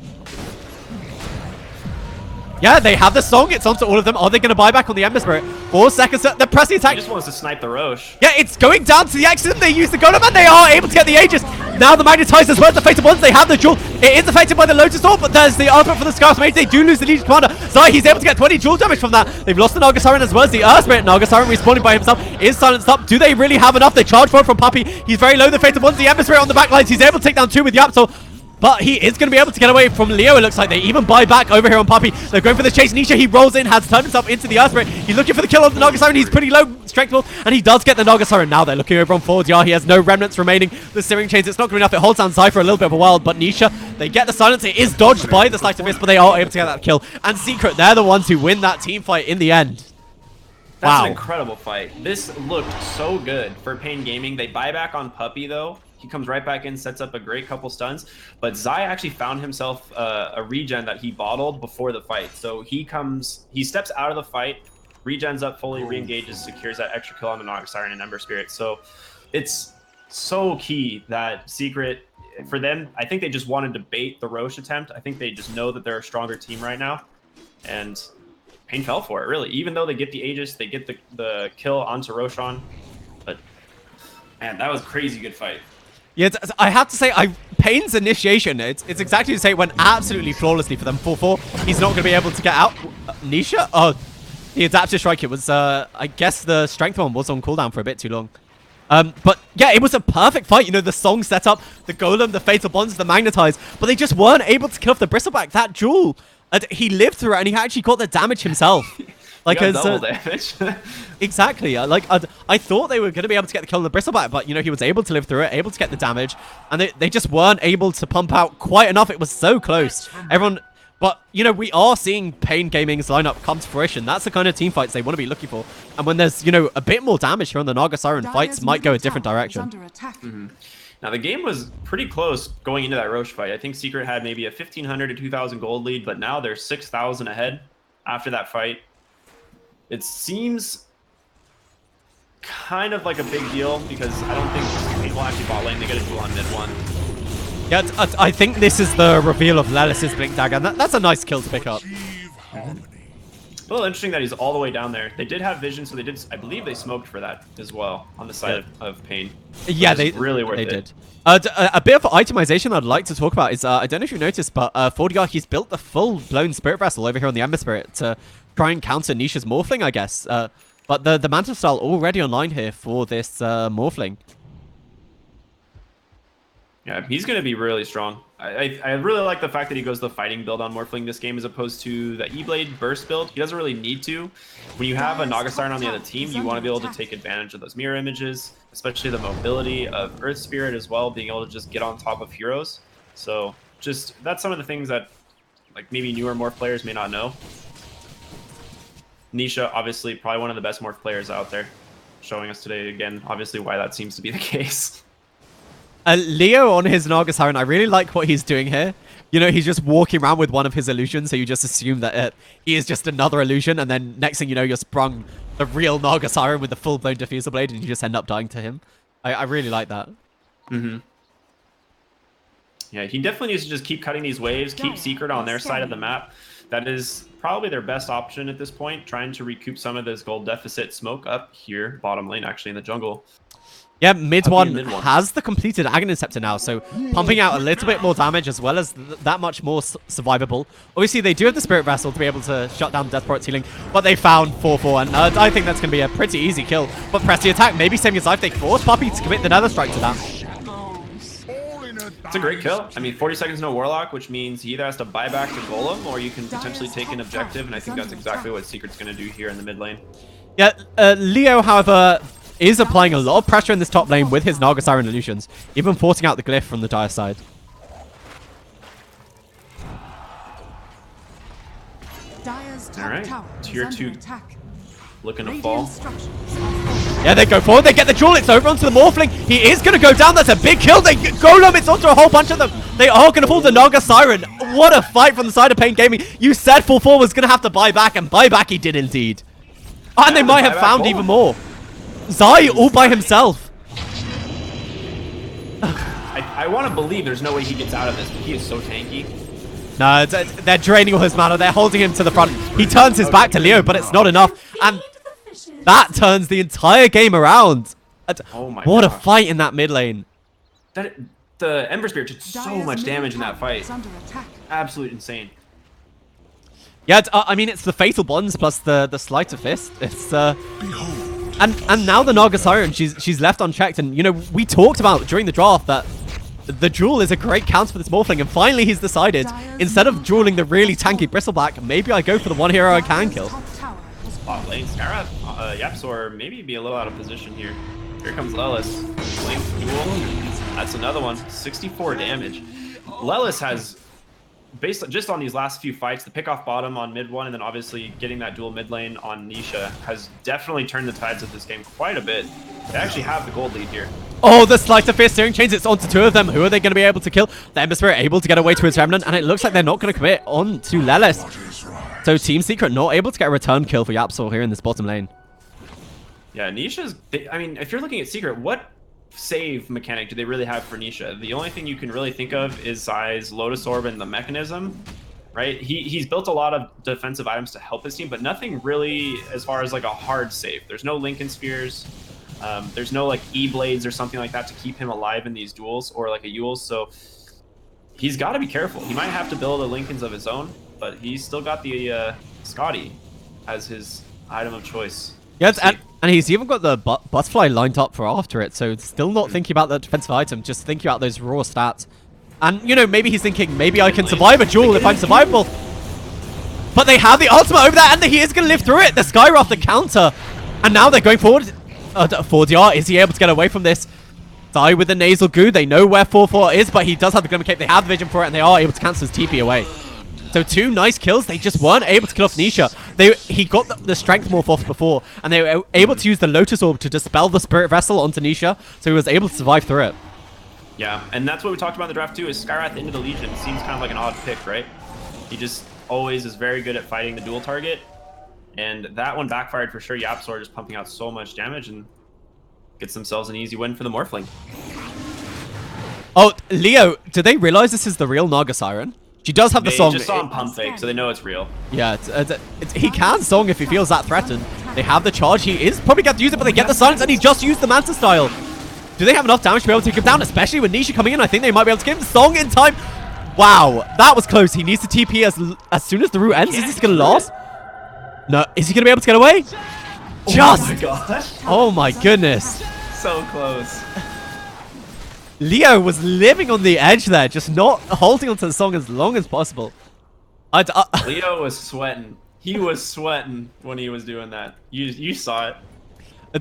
Yeah, they have the song. It's onto all of them. Are they going to buy back on the Ember Spirit? 4 seconds. They're pressing attack. He just wants to snipe the Roche. Yeah, it's going down to the accident. They use the Golem and they are able to get the Aegis. Now the Magnetize as well as the Fated Ones. They have the Jewel. It is affected by the Lotus Orb, but there's the ultimate for the Scarce Mage. They do lose the Legion Commander. Zai, he's able to get 20 Jewel damage from that. They've lost the Naga Siren as well as the Earth Spirit. Naga Siren respawning by himself is silenced up. Do they really have enough? They charge for it from Puppy. He's very low. The Fated Ones, the Ember Spirit on the back lines. He's able to take down 2 with Yapso. But he is going to be able to get away from Leo, it looks like. They even buy back over here on Puppy. They're going for the chase. Nisha, he rolls in, has turned himself into the Earth Spirit. He's looking for the kill on the Naga Siren. He's pretty low strength build, and he does get the Naga Siren. Now they're looking over on forward. Yeah, he has no remnants remaining. The Searing Chains, it's not good enough. It holds down Zai for a little bit of a while, but Nisha, they get the silence. It is dodged by the Slice of Fist, but they are able to get that kill. And Secret, they're the ones who win that team fight in the end. That's Wow. an incredible fight. This looked so good for Pain Gaming. They buy back on Puppy, though. He comes right back in, sets up a great couple stuns. But Zai actually found himself a regen that he bottled before the fight. So he steps out of the fight, regens up fully, re-engages, secures that extra kill on the Naga Siren and Ember Spirit. So it's so key that Secret, for them, I think they just wanted to bait the Roche attempt. I think they just know that they're a stronger team right now. And Pain fell for it, really. Even though they get the Aegis, they get the kill onto Roshan. But, man, that was a crazy good fight. Yeah, I have to say, Pain's initiation, it's exactly the same. It went absolutely flawlessly for them. 4-4. He's not going to be able to get out. Nisha? Oh, the adaptive strike. It was, I guess the strength one was on cooldown for a bit too long. But yeah, it was a perfect fight. You know, the song set up, the Golem, the Fatal Bonds, the Magnetize. But they just weren't able to kill off the Bristleback. That Jewel, he lived through it and he actually got the damage himself. Like double damage. Exactly. I thought they were going to be able to get the kill on the Bristleback, but, you know, he was able to live through it, able to get the damage, and they just weren't able to pump out quite enough. It was so close. But, you know, we are seeing Pain Gaming's lineup come to fruition. That's the kind of team fights they want to be looking for. And when there's, you know, a bit more damage here on the Naga Siren, fights might go a different direction. Now, the game was pretty close going into that Roche fight. I think Secret had maybe a 1,500 to 2,000 gold lead, but now they're 6,000 ahead after that fight. It seems kind of like a big deal because I don't think people actually bot lane. They get a duel on mid one. Yeah, I think this is the reveal of Lelis' Blink Dagger, and that's a nice kill to pick up. A little interesting that he's all the way down there. They did have vision, so they did. I believe they smoked for that as well on the side of Pain. Yeah, they really worth it. Did. A bit of itemization I'd like to talk about is I don't know if you noticed, but 40R, he's built the full-blown Spirit Vessel over here on the Ember Spirit to try and counter Nisha's Morphling, I guess. But the Mantle style already online here for this Morphling. Yeah, he's going to be really strong. I really like the fact that he goes the fighting build on Morphling this game as opposed to the E-Blade burst build. He doesn't really need to. When you have a Naga Siren on the other team, you want to be able to take advantage of those mirror images, especially the mobility of Earth Spirit as well, being able to just get on top of heroes. So just that's some of the things that like maybe newer Morph players may not know. Nisha, obviously, probably one of the best Morph players out there, showing us today again, obviously, why that seems to be the case. Leo on his Naga Siren, I really like what he's doing here. You know, he's just walking around with one of his illusions, so you just assume that he is just another illusion, and then next thing you know, you're sprung the real Naga Siren with the full-blown Diffuser Blade, and you just end up dying to him. I really like that. Mm-hmm. Yeah, he definitely needs to just keep cutting these waves, keep Secret on their side of the map. That is probably their best option at this point, trying to recoup some of this gold deficit. Smoke up here, bottom lane, actually, in the jungle. Yeah, mid one has the completed Aghanim Scepter now, so pumping out a little bit more damage as well as that much more survivable. Obviously, they do have the Spirit Vessel to be able to shut down Death Port's healing, but they found 4-4, and I think that's going to be a pretty easy kill. But press the attack, maybe saving his life. They force Puppey to commit the Nether Strike to that. It's a great kill. I mean, 40 seconds no Warlock, which means he either has to buy back the Golem, or you can potentially take an objective, and I think that's exactly what Secret's going to do here in the mid lane. Yeah, Leo, however, is applying a lot of pressure in this top lane with his Naga Siren illusions, even forcing out the glyph from the Dire side. Alright, tier 2 looking to fall. Yeah, they go forward, they get the jewel, it's over onto the Morphling. He is going to go down, that's a big kill. They Golem, it's onto a whole bunch of them. They are going to pull the Naga Siren. What a fight from the side of Pain Gaming. You said 4-4 was going to have to buy back, and buy back he did indeed. And they might have found even more. Zai all by himself. I want to believe there's no way he gets out of this, but he is so tanky. No, they're draining all his mana. They're holding him to the front. He turns his back to Leo, but it's not enough. And that turns the entire game around. Oh my what gosh. a fight in that mid lane. The Ember Spirit did so much damage in that fight. Absolute insane. Yeah, I mean, it's the Fatal Bonds plus the Sleight of Fist. It's and now the Naga Siren, she's left unchecked. And, you know, we talked about during the draft that the Jewel is a great counter for this Morphling. And finally he's decided, instead of dueling the really tanky Bristleback, maybe I go for the one hero I can kill. Bot lane, Scarab, Yapsor maybe be a little out of position here. Here comes Lelis. Blink, Duel. That's another one. 64 damage. Lelis has, based just on these last few fights, the pick off bottom on mid one, and then obviously getting that dual mid lane on Nisha has definitely turned the tides of this game quite a bit. They actually have the gold lead here. Oh, the Slice of Fist steering chains. It's onto two of them. Who are they going to be able to kill? The Ember Spirit able to get away to his Remnant, and it looks like they're not going to commit on to Lelis. So Team Secret not able to get a return kill for Yapsor here in this bottom lane. Yeah, Nisha's... I mean, if you're looking at Secret, what save mechanic do they really have for Nisha? The only thing you can really think of is Zai's Lotus Orb and the mechanism, right? He's built a lot of defensive items to help his team, but nothing really as far as like a hard save. There's no Lincoln Spheres. There's no like E-Blades or something like that to keep him alive in these duels, or like a Yules, so he's got to be careful. He might have to build a Lincolns of his own, but he's still got the Scotty as his item of choice. Yeah, and he's even got the Butterfly lined up for after it, so still not thinking about the defensive item, just thinking about those raw stats. And, you know, maybe he's thinking, maybe I can survive a duel if I'm survivable. But they have the ultimate over there, and he is going to live through it. The Skyraft, the counter. And now they're going forward. 4DR, is he able to get away from this? Die with the Nasal Goo. They know where 4-4 is, but he does have the Glimmer Cape. They have the vision for it, and they are able to cancel his TP away. So 2 nice kills. They just weren't able to kill off Nisha. He got the Strength Morph off before, and they were able to use the Lotus Orb to dispel the Spirit Vessel onto Nisha, so he was able to survive through it. Yeah, and that's what we talked about in the draft too, is Skywrath into the Legion seems kind of like an odd pick, right? He just always is very good at fighting the dual target, and that one backfired for sure. Yapsor just pumping out so much damage and gets themselves an easy win for the Morphling. Oh, Leo, do they realize this is the real Naga Siren? She does have the song. They just saw him pump fake, so they know it's real. Yeah, he can song if he feels that threatened. They have the charge. He is probably going to use it, but they get the silence, and he just used the Manta style. Do they have enough damage to be able to take him down, especially with Nisha coming in? I think they might be able to get him song in time. Wow, that was close. He needs to TP as soon as the route ends. Is this going to last? No. Is he going to be able to get away? Just. Oh my gosh. Oh my goodness. So close. Leo was living on the edge there, just not holding onto the song as long as possible. Leo was sweating. He was sweating when he was doing that. You saw it.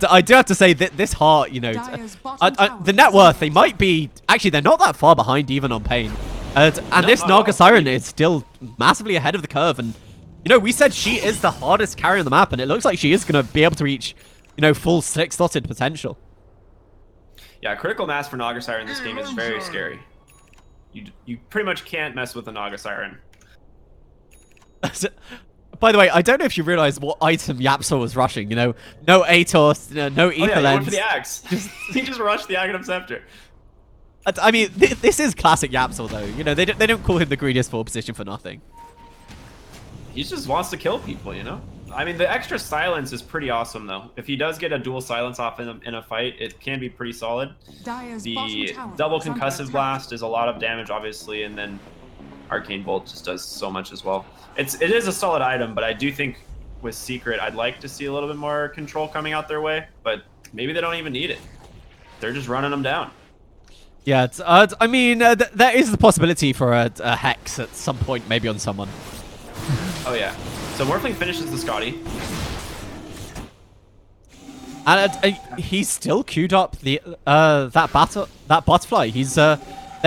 I do have to say that this heart, you know, the net worth, they might be... Actually, they're not that far behind even on Pain. And this Naga Siren is still massively ahead of the curve. And, you know, we said she is the hardest carry on the map. And it looks like she is going to be able to reach, you know, full 6-slotted potential. Yeah, critical mass for Naga Siren in this game is very scary. You pretty much can't mess with the Naga Siren. By the way, I don't know if you realize what item Yapsor was rushing. You know, no Atos, no Ether Oh, yeah, he Lens. went for the axe. He just rushed the Aghanim Scepter. I mean, this is classic Yapsor, though. You know, they don't call him the greediest forward position for nothing. He just wants to kill people, you know? I mean, the extra silence is pretty awesome, though. If he does get a dual silence off in a fight, it can be pretty solid. The double concussive blast is a lot of damage, obviously, and then Arcane Bolt just does so much as well. It is a solid item, but I do think with Secret, I'd like to see a little bit more control coming out their way, but maybe they don't even need it. They're just running them down. Yeah, I mean, there is the possibility for a Hex at some point, maybe on someone. Oh, yeah. So Morphling finishes the Scotty. And he's still queued up the that butterfly. He's they're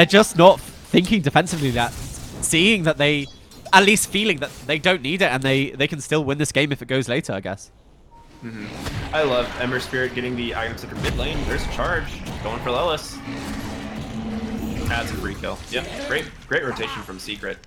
just not thinking defensively, that seeing that they, at least feeling that they don't need it, and they can still win this game if it goes later, I guess. I love Ember Spirit getting the Aghanim Scepter mid lane. There's a charge going for Lelis. That's a free kill. Yep, great rotation from Secret.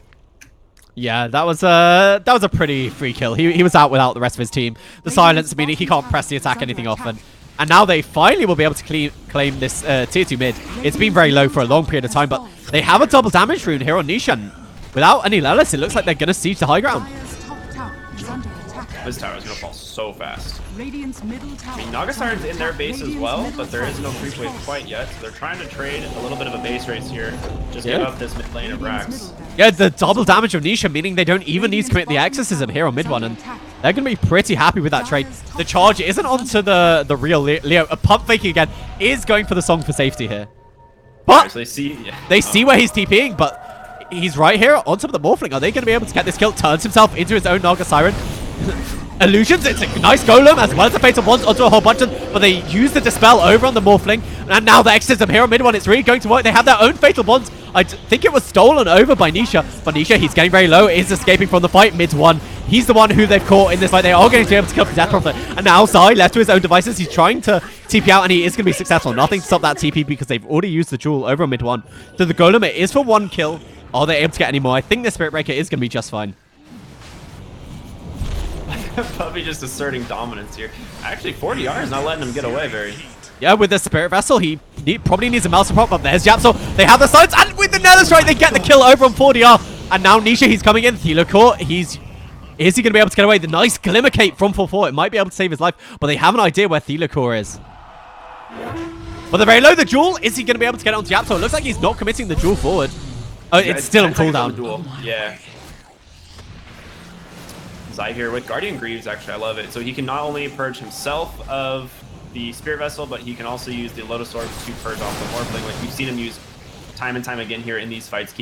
Yeah, that was a pretty free kill. He was out without the rest of his team. The silence, meaning he can't press the attack anything off, and now they finally will be able to claim this tier 2 mid. It's been very low for a long period of time, but they have a double damage rune here on Nishan. Without any Lelis, it looks like they're going to siege the high ground. This tower is going to fall so fast. Radiant's middle tower. I mean, Naga Siren's in their base as well, but there is no creep wave quite yet. So they're trying to trade a little bit of a base race here. Just give up this mid lane of Rax. Yeah, the double damage of Nisha, meaning they don't even need to commit the exorcism here on mid one, and they're going to be pretty happy with that trade. The charge isn't onto the real Leo. A pump faking again is going for the song for safety here. But so they see where he's TPing, but he's right here on top of the Morphling. Are they going to be able to get this kill? Turns himself into his own Naga Siren. Illusions, it's a nice golem as well as the Fatal Bonds onto a whole bunch of them, but they use the Dispel over on the Morphling, and now the Exorcism here on mid one, it's really going to work. They have their own Fatal Bonds. I think it was stolen over by Nisha, but Nisha, he's getting very low, is escaping from the fight mid one. He's the one who they've caught in this fight. They are going to be able to kill the Death Prophet, and now Zai, left to his own devices, he's trying to TP out, and he is going to be successful. Nothing to stop that TP because they've already used the Jewel over on mid one. So the Golem, it is for 1 kill. Are they able to get any more? I think the Spirit Breaker is going to be just fine. Puppy just asserting dominance here. Actually, 40R is not letting him get away very. Yeah, with the Spirit Vessel, he probably needs a mouse support, but there's Yapsor. They have the silence, and with the Nether Strike, they get the kill over on 40R. And now Nisha, he's coming in. Thelacore, is he going to be able to get away? The nice Glimmer Cape from 4-4. It might be able to save his life, but they have an idea where Thelacore is. But they're very low. The Jewel, is he going to be able to get onto Yapsor? It looks like he's not committing the Jewel forward. Oh, yeah, it's still on cooldown. Yeah. Zai here with Guardian Greaves, actually, I love it. So he can not only purge himself of the Spirit Vessel, but he can also use the Lotus Orb to purge off the Morphling, like we've seen him use time and time again here in these fights,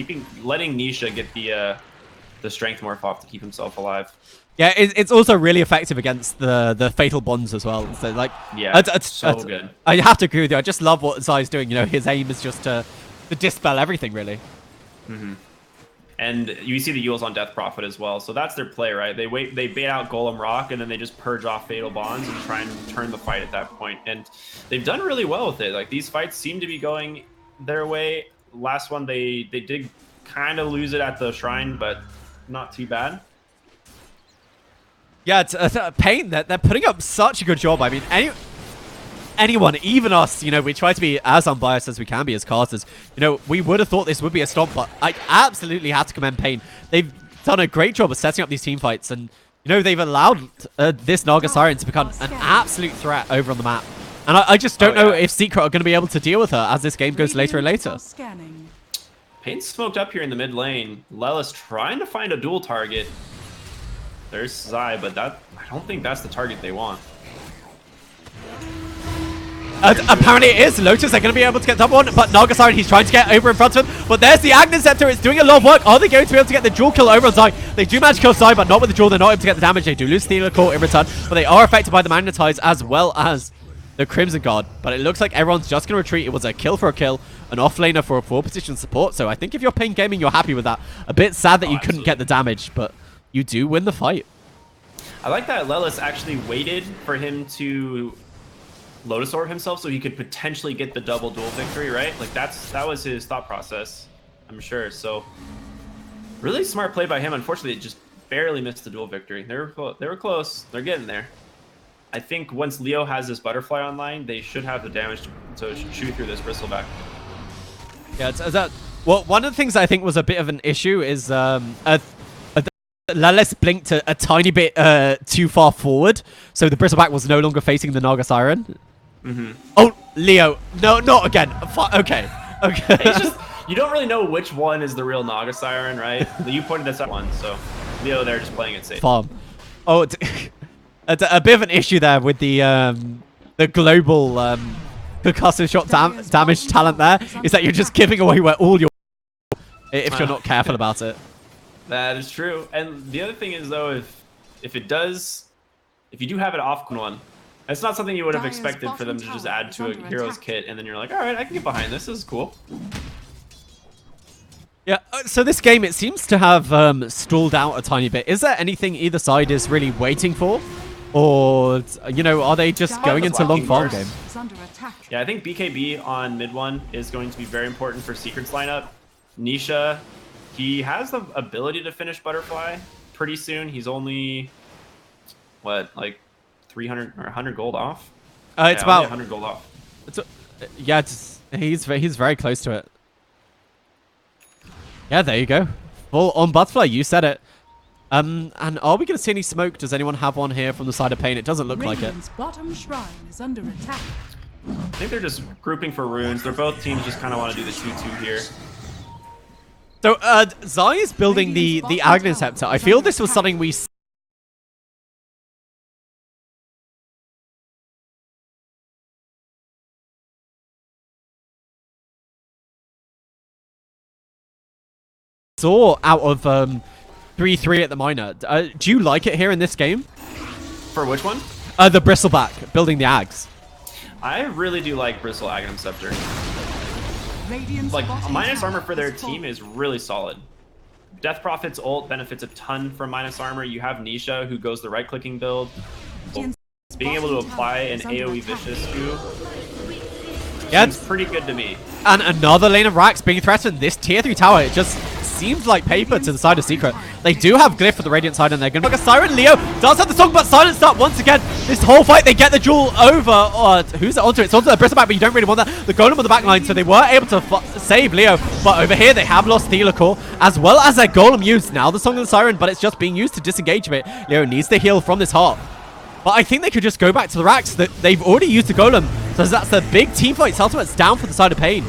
letting Nisha get the Strength Morph off to keep himself alive. Yeah, it's also really effective against the Fatal Bonds as well. So, like, yeah, it's so good. I have to agree with you. I just love what Zai's doing. You know, his aim is just to dispel everything, really. Mm-hmm. And you see the Yules on Death Prophet as well. So that's their play, right? They bait out Golem Rock, and then they just purge off Fatal Bonds and try and turn the fight at that point. And they've done really well with it. Like, these fights seem to be going their way. Last one, they did kind of lose it at the Shrine, but not too bad. Yeah, it's Pain. They're putting up such a good job. I mean, anyone, even us, you know, we try to be as unbiased as we can be as casters. You know, we would have thought this would be a stomp, but I absolutely have to commend Pain. They've done a great job of setting up these team fights, and, you know, they've allowed this Naga Siren to become an absolute threat over on the map. And I just don't know if Secret are going to be able to deal with her as this game goes later and later. Pain's smoked up here in the mid lane. Lelis trying to find a dual target. There's Zai, but I don't think that's the target they want. Apparently it is. Lotus, they're going to be able to get double one, but Naga Siren, he's trying to get over in front of him. But there's the Epicenter. It's doing a lot of work. Are they going to be able to get the dual kill over on Zai? They do manage to kill Zai, but not with the dual. They're not able to get the damage. They do lose Stealer Core in return, but they are affected by the Magnetize as well as the Crimson Guard. But it looks like everyone's just going to retreat. It was a kill for a kill, an offlaner for a 4-position support. So I think if you're Pain Gaming, you're happy with that. A bit sad that you couldn't get the damage, but you do win the fight. I like that Lelis actually waited for him to Lotus Orb himself so he could potentially get the double duel victory, right? Like that was his thought process, I'm sure. So really smart play by him. Unfortunately, it just barely missed the duel victory. They were close. They're getting there. I think once Leo has this butterfly online, they should have the damage to chew through this bristleback. Yeah, well, one of the things I think was a bit of an issue is Lelis blinked a tiny bit too far forward, so the bristleback was no longer facing the Naga Siren. Oh, Leo. No, not again. Okay. It's just, you don't really know which one is the real Naga Siren, right? You pointed this out one, so Leo there just playing it safe. Farm. Oh, a bit of an issue there with the global percussive shot damage talent there, is that you're just giving away where all your if you're not careful about it. That is true. And the other thing is, though, if you do have it off one, it's not something you would have expected for them to just add to a hero's kit, and then you're like, all right, I can get behind this. This is cool. Yeah, so this game, it seems to have stalled out a tiny bit. Is there anything either side is really waiting for? Or, you know, are they just going into long farm game? Yeah, I think BKB on mid one is going to be very important for Secret's lineup. Nisha, he has the ability to finish Butterfly pretty soon. He's only, what, like 300 or 100 gold off? It's about 100 gold off. He's very close to it. Yeah, there you go. Full on Butterfly, you said it. And are we going to see any smoke? Does anyone have one here from the side of Pain? It doesn't look like it. Bottom shrine is under attack. I think they're just grouping for runes. They're both teams just kind of want to do the 2-2 here. So, Zai is building the Aghanim Scepter. I feel this was something we saw out of 3-3 at the minor. Do you like it here in this game? For which one? The Bristleback, building the Ags. I really do like Bristle Aghanim Scepter. Like, minus armor for their team is really solid. Death Prophet's ult benefits a ton from minus armor. You have Nisha, who goes the right-clicking build. Being able to apply an AoE Vicious Goo seems pretty good to me. And another lane of racks being threatened. This tier 3 tower, it just seems like paper to the side of Secret. They do have Glyph for the Radiant side, and they're going to look at Siren. Leo does have the song, but silenced up once again. This whole fight, they get the jewel over. Who's it onto? It's onto the Bristleback, but you don't really want that. The Golem on the back line, so they were able to save Leo. But over here, they have lost Stealer Core, as well as their Golem used. Now the Song of the Siren, but it's just being used to disengage a bit. Leo needs to heal from this heart. But I think they could just go back to the racks. They've already used the Golem. So that's the big team fight. Ultimate's down for the side of Pain.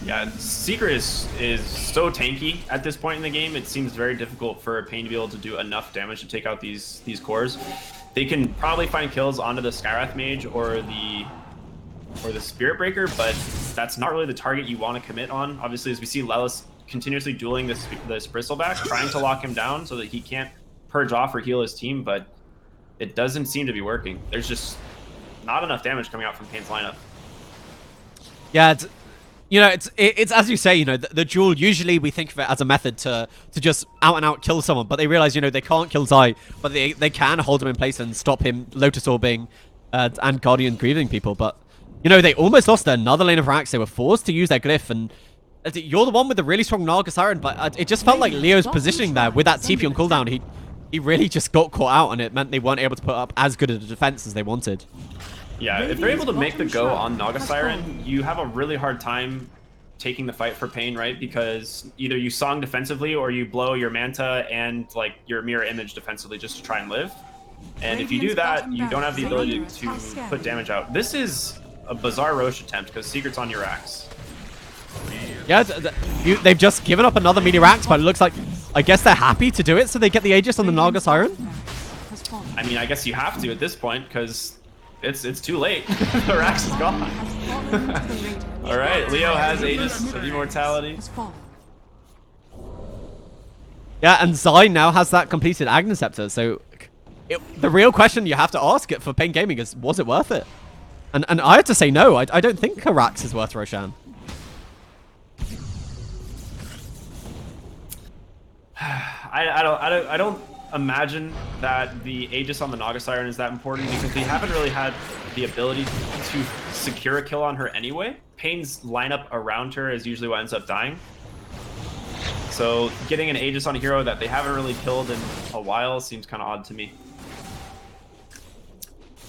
Yeah, Secret is so tanky at this point in the game. It seems very difficult for Pain to be able to do enough damage to take out these cores. They can probably find kills onto the Skywrath Mage or the Spirit Breaker, but that's not really the target you want to commit on. Obviously, as we see Lelis continuously dueling this Bristleback, trying to lock him down so that he can't purge off or heal his team, but it doesn't seem to be working. There's just not enough damage coming out from Pain's lineup. Yeah, it's as you say, you know, the duel, usually we think of it as a method to just out and out kill someone, but they realize, you know, they can't kill Zai, but they can hold him in place and stop him Lotus Orbing and Guardian grieving people. But, you know, they almost lost another lane of racks. They were forced to use their Glyph, and you're the one with the really strong Naga Siren, but it just felt like Leo's positioning there with that TP on cooldown. He really just got caught out, and it meant they weren't able to put up as good a defense as they wanted. Yeah, if they're able to make the go on Naga Siren, you have a really hard time taking the fight for Pain, right? Because either you song defensively or you blow your Manta and like your mirror image defensively just to try and live. And if you do that, you don't have the ability to put damage out. This is a bizarre Roche attempt because Secret's on your axe. Yeah, they've just given up another melee racks, but it looks like, I guess they're happy to do it, so they get the Aegis on the Naga Siren. I mean, I guess you have to at this point because it's too late. The Rax is gone. All right, Leo has Aegis of Immortality. Yeah, and Zai now has that completed Agnesceptor, so the real question you have to ask it for Pain Gaming is, was it worth it? And I have to say no, I don't think Rax is worth Roshan. I don't imagine that the Aegis on the Naga Siren is that important because they haven't really had the ability to secure a kill on her anyway. Pain's lineup around her is usually what ends up dying. So getting an Aegis on a hero that they haven't really killed in a while seems kind of odd to me.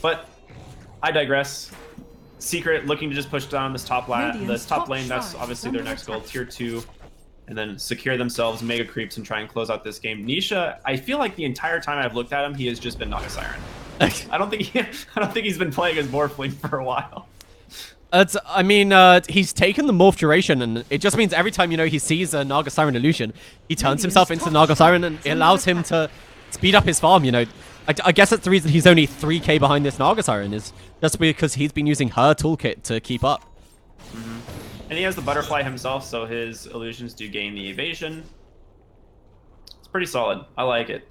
But I digress. Secret looking to just push down this top lane. That's obviously their next goal, tier 2. And then secure themselves, mega creeps, and try and close out this game. Nisha, I feel like the entire time I've looked at him, he has just been Naga Siren. I don't think he's been playing as Morphling for a while. I mean, he's taken the morph duration, and it just means every time, he sees a Naga Siren illusion, he turns himself into Naga Siren, and it allows him to speed up his farm, I guess that's the reason he's only 3k behind this Naga Siren, is just because he's been using her toolkit to keep up. And he has the butterfly himself, so his illusions do gain the evasion. It's pretty solid. I like it.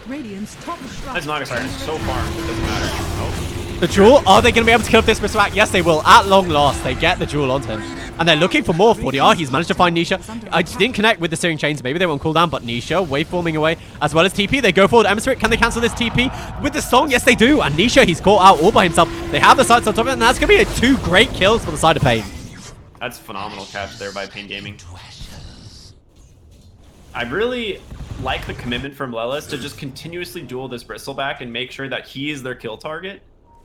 That's Naga Siren is so farmed, it doesn't matter. Oh. The jewel? Are they going to be able to kill off this Bristleback? Yes, they will. At long last, they get the jewel onto him. And they're looking for more. 40R, he's managed to find Nisha. I didn't connect with the steering chains. Maybe they won't cooldown, but Nisha waveforming away, as well as TP. They go forward. Emissary, can they cancel this TP with the song? Yes, they do. And Nisha, he's caught out all by himself. They have the sights on top of it, and that's going to be 2 great kills for the side of Pain. That's phenomenal catch there by Pain Gaming. I really like the commitment from Lelis to just continuously duel this Bristleback and make sure that he is their kill target.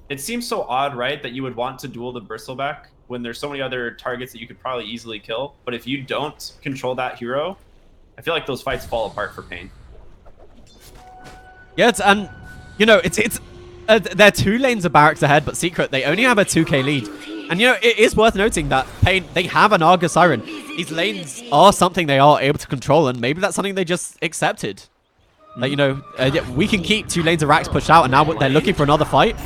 It seems so odd, right, that you would want to duel the Bristleback when there's so many other targets that you could probably easily kill. But if you don't control that hero, I feel like those fights fall apart for Pain. Yeah, they're 2 lanes of barracks ahead, but Secret, they only have a 2k lead. And, it is worth noting that Pain, they have an Naga Siren. These lanes are something they are able to control, and maybe that's something they just accepted. That, we can keep 2 lanes of Rax pushed out, and now they're looking for another fight.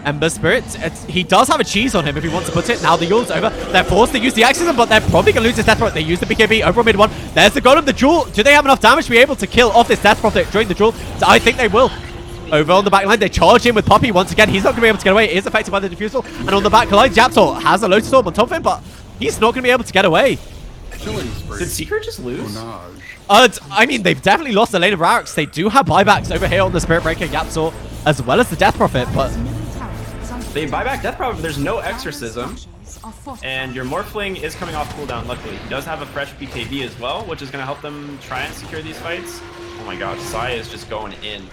Ember Spirit, he does have a cheese on him if he wants to put it. Now the Yule's over. They're forced to use the Exorcism, but they're probably going to lose this Death Prophet. They use the BKB over mid 1. There's the Golem, the Jewel. Do they have enough damage to be able to kill off this Death Prophet during the Jewel? So I think they will. Over on the back line, they charge in with Poppy. Once again, he's not going to be able to get away. It is affected by the Diffusal. And on the back line, Japsor has a Lotus Storm on top of him, but he's not going to be able to get away. Did Secret just lose? I mean, they've definitely lost the lane of Rax. They do have buybacks over here on the Spirit Breaker, Japsor, as well as the Death Prophet, but they buy back Death Prophet, but there's no Exorcism. And your Morphling is coming off cooldown, luckily. He does have a fresh BKB as well, which is going to help them try and secure these fights. Oh my gosh, Sai is just going in.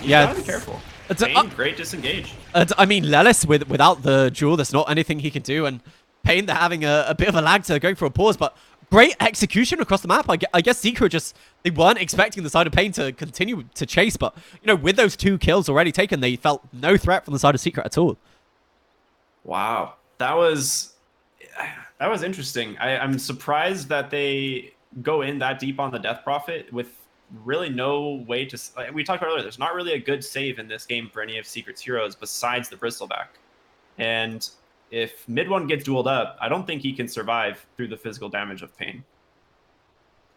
You gotta be careful. Pain, great disengage. I mean, Lelis, without the jewel, there's not anything he can do. And Pain, they're having a bit of a lag to going for a pause, but great execution across the map. I guess Secret they weren't expecting the side of Pain to continue to chase, but, with those 2 kills already taken, they felt no threat from the side of Secret at all. Wow. That was interesting. I'm surprised that they go in that deep on the Death Prophet with really no way to... we talked about earlier, there's not really a good save in this game for any of Secret's heroes besides the Bristleback. And if mid 1 gets dueled up, I don't think he can survive through the physical damage of Pain.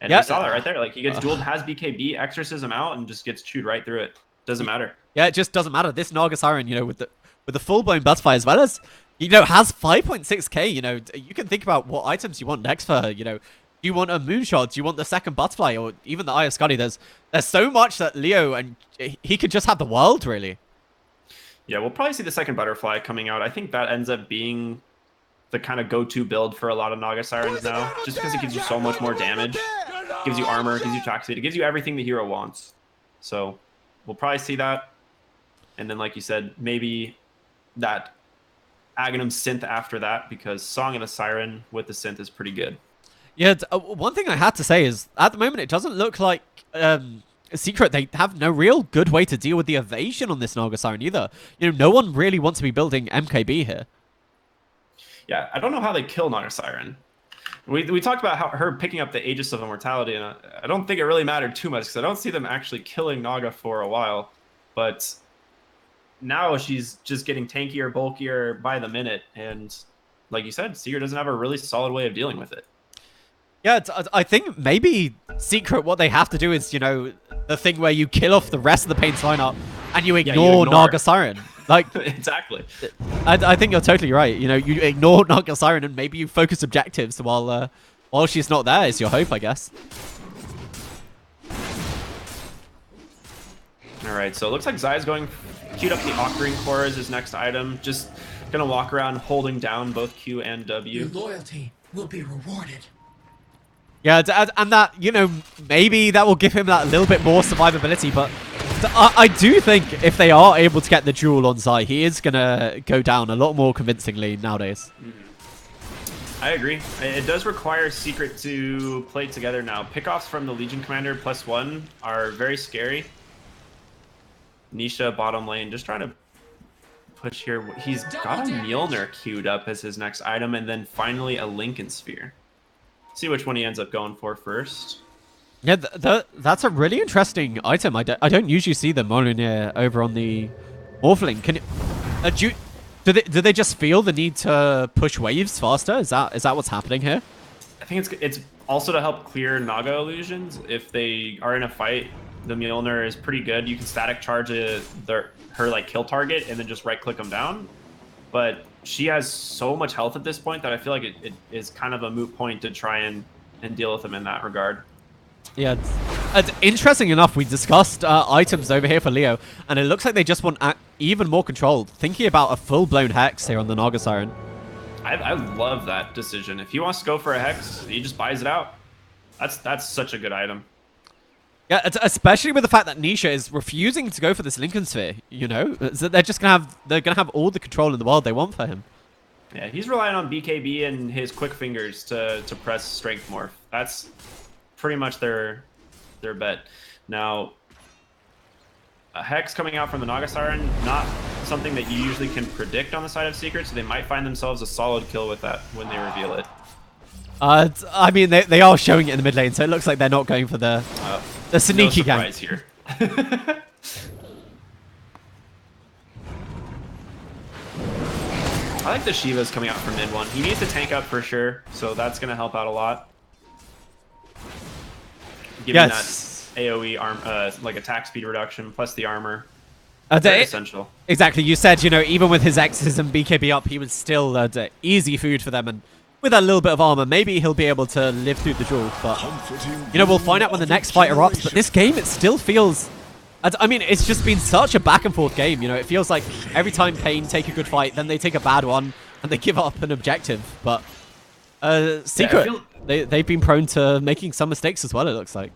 And we saw that right there. Like, he gets dueled, has BKB, Exorcism out, and just gets chewed right through it. Doesn't matter. Yeah, it just doesn't matter. This Naga Siren, with the full-blown butterfly, as well as, has 5.6k, you can think about what items you want next for her, Do you want a Moonshot? Do you want the second Butterfly? Or even the Eye of Scuddy? There's so much that Leo, and he could just have the world, really. Yeah, we'll probably see the second Butterfly coming out. I think that ends up being the kind of go-to build for a lot of Naga Sirens now, just because it gives you so much more damage. It gives you armor, it gives you attack speed, it gives you everything the hero wants. So we'll probably see that. And then, like you said, maybe that Aghanim synth after that, because Song of the Siren with the synth is pretty good. Yeah, one thing I had to say is, at the moment, it doesn't look like Secret, they have no real good way to deal with the evasion on this Naga Siren either. No one really wants to be building MKB here. Yeah, I don't know how they kill Naga Siren. We talked about how her picking up the Aegis of Immortality, and I don't think it really mattered too much because I don't see them actually killing Naga for a while. But now she's just getting tankier, bulkier by the minute, and like you said, Seeker doesn't have a really solid way of dealing with it. Yeah, I think maybe Secret, what they have to do is, you know, the thing where you kill off the rest of the Pain's lineup and you ignore Naga Siren. Like, Exactly. I think you're totally right. You know, you ignore Naga Siren and maybe you focus objectives while she's not there is your hope, I guess. All right, so it looks like Zai's going queued up the Ocarine Core as his next item. Just gonna walk around holding down both Q and W. Your loyalty will be rewarded. Yeah, and that, you know, maybe that will give him that little bit more survivability, but I do think if they are able to get the duel on Zai, he is going to go down a lot more convincingly nowadays. I agree. It does require Secret to play together now. Pickoffs from the Legion Commander +1 are very scary. Nisha bottom lane, just trying to push here. He's got a Mjolnir queued up as his next item, and then finally a Lincoln Sphere. See which one he ends up going for first. Yeah, that's a really interesting item. I don't usually see the Mjolnir over on the Morphling. Can you, do they just feel the need to push waves faster? Is that what's happening here? I think it's also to help clear Naga illusions. If they are in a fight, the Mjolnir is pretty good. You can static charge her like kill target and then just right click them down. But she has so much health at this point that I feel like it is kind of a moot point to try and deal with him in that regard. Yeah, it's interesting enough, we discussed items over here for Leo, and it looks like they just want even more control. Thinking about a full-blown Hex here on the Naga Siren. I love that decision. If he wants to go for a Hex, he just buys it out. That's such a good item. Yeah, especially with the fact that Nisha is refusing to go for this Lincoln Sphere. You know, so they're gonna have all the control in the world they want for him. Yeah, he's relying on BKB and his quick fingers to press Strength Morph. That's pretty much their bet. Now, a Hex coming out from the Naga Siren, not something that you usually can predict on the side of Secret, so they might find themselves a solid kill with that when they reveal it. I mean, they are showing it in the mid lane, so it looks like they're not going for the sneaky no gang. surprise here. I like the Shivas coming out from mid one. He needs to tank up for sure, so that's going to help out a lot. Giving that AoE arm, like attack speed reduction plus the armor. Very essential. Exactly. You said, you know, even with his X's and BKB up, he was still easy food for them, and with a little bit of armor, maybe he'll be able to live through the duel. But you know, we'll find out when the next fight erupts. But this game, it still feels. I mean, it's just been such a back and forth game. You know, it feels like every time Pain take a good fight, then they take a bad one and they give up an objective. But Secret, they've been prone to making some mistakes as well. It looks like.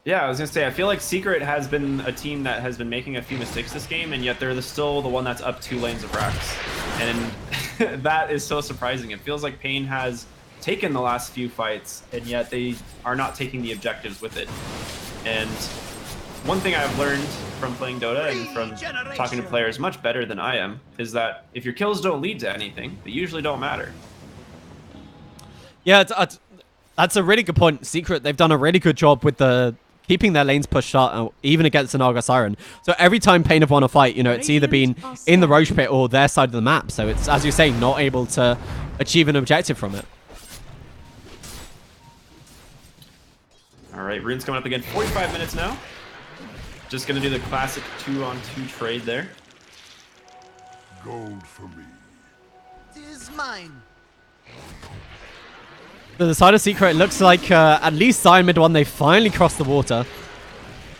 Yeah, I was gonna say, I feel like Secret has been a team that has been making a few mistakes this game, and yet they're still the one that's up 2 lanes of Rax. And that is so surprising. It feels like Pain has taken the last few fights, and yet they are not taking the objectives with it. And one thing I've learned from playing Dota and from talking to players much better than I am is that if your kills don't lead to anything, they usually don't matter. Yeah, that's a really good point. Secret, they've done a really good job with keeping their lanes pushed out, even against the Naga Siren. So every time Pain have won a fight, you know, it's either been in the Roche Pit or their side of the map. So it's, as you say, not able to achieve an objective from it. All right, Rune's coming up again. 45 minutes now. Just going to do the classic 2-on-2 trade there. Gold for me. Is mine. To the side of Secret, it looks like at least Zion mid one, they finally crossed the water.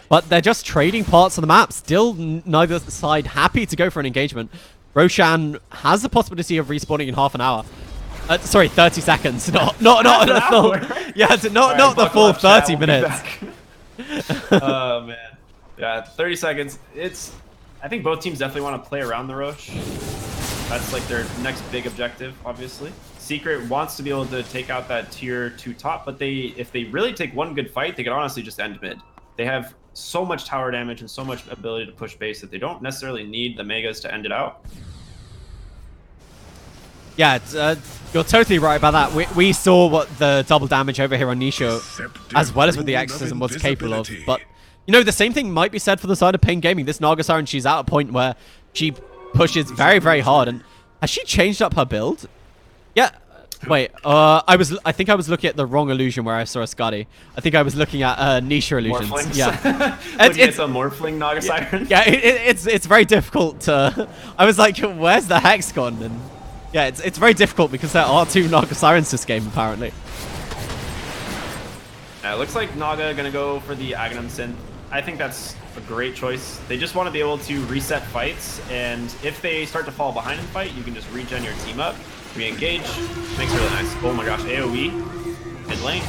But they're just trading parts of the map. Still neither side happy to go for an engagement. Roshan has the possibility of respawning in half an hour. Sorry, 30 seconds. Not the full. Yeah, not the full 30 minutes. Oh man. Yeah, 30 seconds. I think both teams definitely want to play around the Roche. That's like their next big objective, obviously. Secret wants to be able to take out that tier 2 top, but if they really take one good fight, they could honestly just end mid. They have so much tower damage and so much ability to push base that they don't necessarily need the Megas to end it out. Yeah, you're totally right about that. We saw what the double damage over here on Nisha, as well as with the Exorcism, was capable of. But, you know, the same thing might be said for the side of Pain Gaming. This Naga Siren, she's at a point where she pushes very, very hard. And has she changed up her build? Yeah. Wait, I think I was looking at the wrong illusion where I saw a Scotty. I think I was looking at Nisha illusions. Morphlings. Yeah. It's a Morphling Naga Siren. Yeah, it's very difficult to... I was like, where's the Hex gone? And yeah, it's very difficult because there are 2 Naga Sirens this game, apparently. It looks like Naga gonna go for the Aghanim Synth. I think that's a great choice. They just want to be able to reset fights, and if they start to fall behind in fight, you can just regen your team up, re-engage. Makes it really nice. Oh my gosh, AoE, mid lane.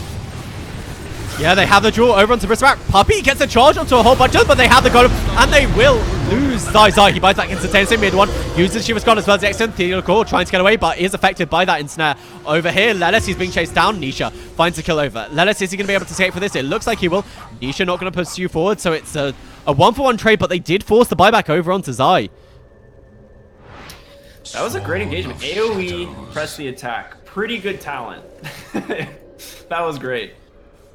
Yeah, they have the duel over onto Bristol. Puppey gets a charge onto a whole bunch of them, but they have the golem, and they will lose Zai. He buys that instantaneously, mid one, uses Shiva's God as well as the Extent. Theodore trying to get away, but is affected by that ensnare. Over here, Lelis, he's being chased down. Nisha finds a kill over. Lelis, is he going to be able to escape for this? It looks like he will. Nisha not going to pursue forward, so it's a 1-for-1 trade, but they did force the buyback over onto Zai. That was a great engagement. AoE, press the attack. Pretty good talent. That was great.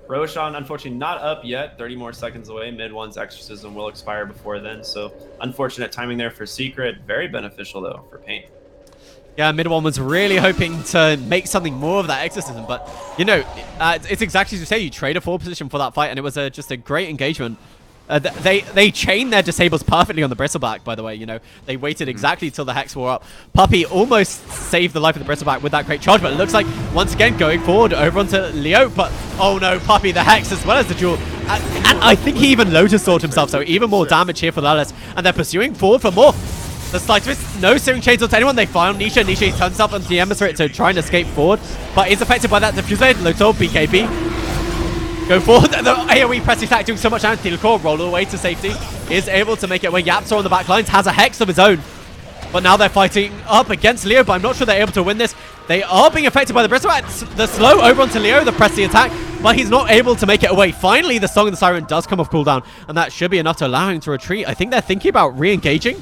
Roshan, unfortunately, not up yet. 30 more seconds away. Mid 1's Exorcism will expire before then. So, unfortunate timing there for Secret. Very beneficial, though, for Pain. Yeah, mid 1 was really hoping to make something more of that Exorcism. But, you know, it's exactly as you say. You trade a forward position for that fight, and it was just a great engagement. They chained their disables perfectly on the Bristleback, by the way. You know, they waited exactly till the Hex wore up. Puppey almost saved the life of the Bristleback with that great charge, but it looks like, once again, going forward over onto Leo. But, oh no, Puppey, the Hex as well as the duel. And I think he even Lotus Sword himself, so even more damage here for Lelis. And they're pursuing forward for more. The Slight Twist, no Searing Chains onto anyone. They find Nisha. Nisha turns up onto the Emissary to try and escape forward, but is affected by that Diffuser. Loto, BKB. Go forward. The AoE press attack doing so much damage. Theodore roll away to safety. Is able to make it away. Yapsor on the back lines has a Hex of his own. But now they're fighting up against Leo, but I'm not sure they're able to win this. They are being affected by the Bristol. The slow over onto Leo, the press the attack, but he's not able to make it away. Finally, the Song of the Siren does come off cooldown, and that should be enough to allow him to retreat. I think they're thinking about re-engaging,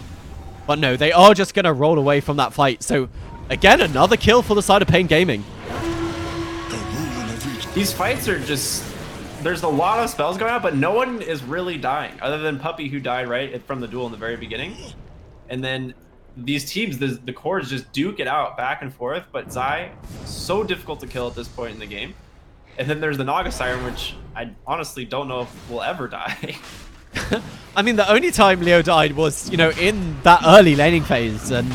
but no, they are just going to roll away from that fight. So, again, another kill for the side of Pain Gaming. These fights are just... There's a lot of spells going out, but no one is really dying, other than Puppey, who died right from the duel in the very beginning. And then these teams, the cores just duke it out back and forth, but Zai, so difficult to kill at this point in the game. And then there's the Naga Siren, which I honestly don't know if will ever die. I mean, the only time Leo died was, you know, in that early laning phase. And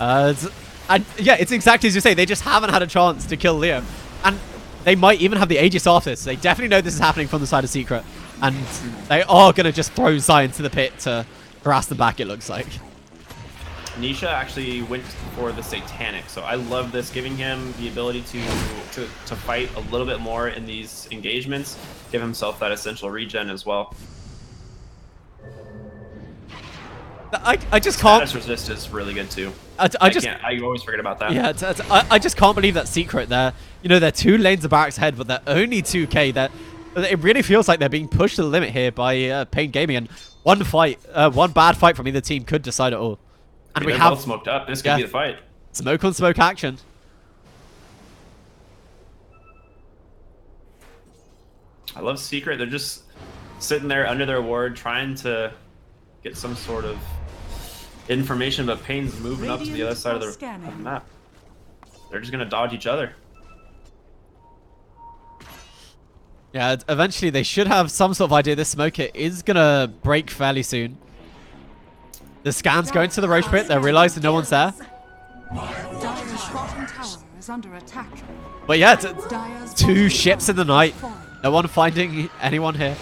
yeah, it's exactly as you say. They just haven't had a chance to kill Leo. And they might even have the Aegis off this. They definitely know this is happening from the side of Secret. And they are going to just throw Zai into the pit to harass them back, it looks like. Nisha actually went for the Satanic, so I love this, giving him the ability to fight a little bit more in these engagements, give himself that essential regen as well. I just can't... Status resist is really good too. I always forget about that. Yeah, I just can't believe that Secret. They're 2 lanes of barracks ahead, but they're only 2k. It really feels like they're being pushed to the limit here by Pain Gaming, and one bad fight from either team could decide it all. And we have both smoked up. This could be the fight. Smoke on smoke action. I love Secret. They're just sitting there under their ward, trying to get some sort of information, but Pain's moving up to the other side of the map. They're just gonna dodge each other. Yeah, eventually they should have some sort of idea. This smoke hit is gonna break fairly soon. The scans go into the Roach pit. They realize that no one's there. Dire's bottom tower is under attack. But yeah, it's 2 ships in the night. No one finding anyone here.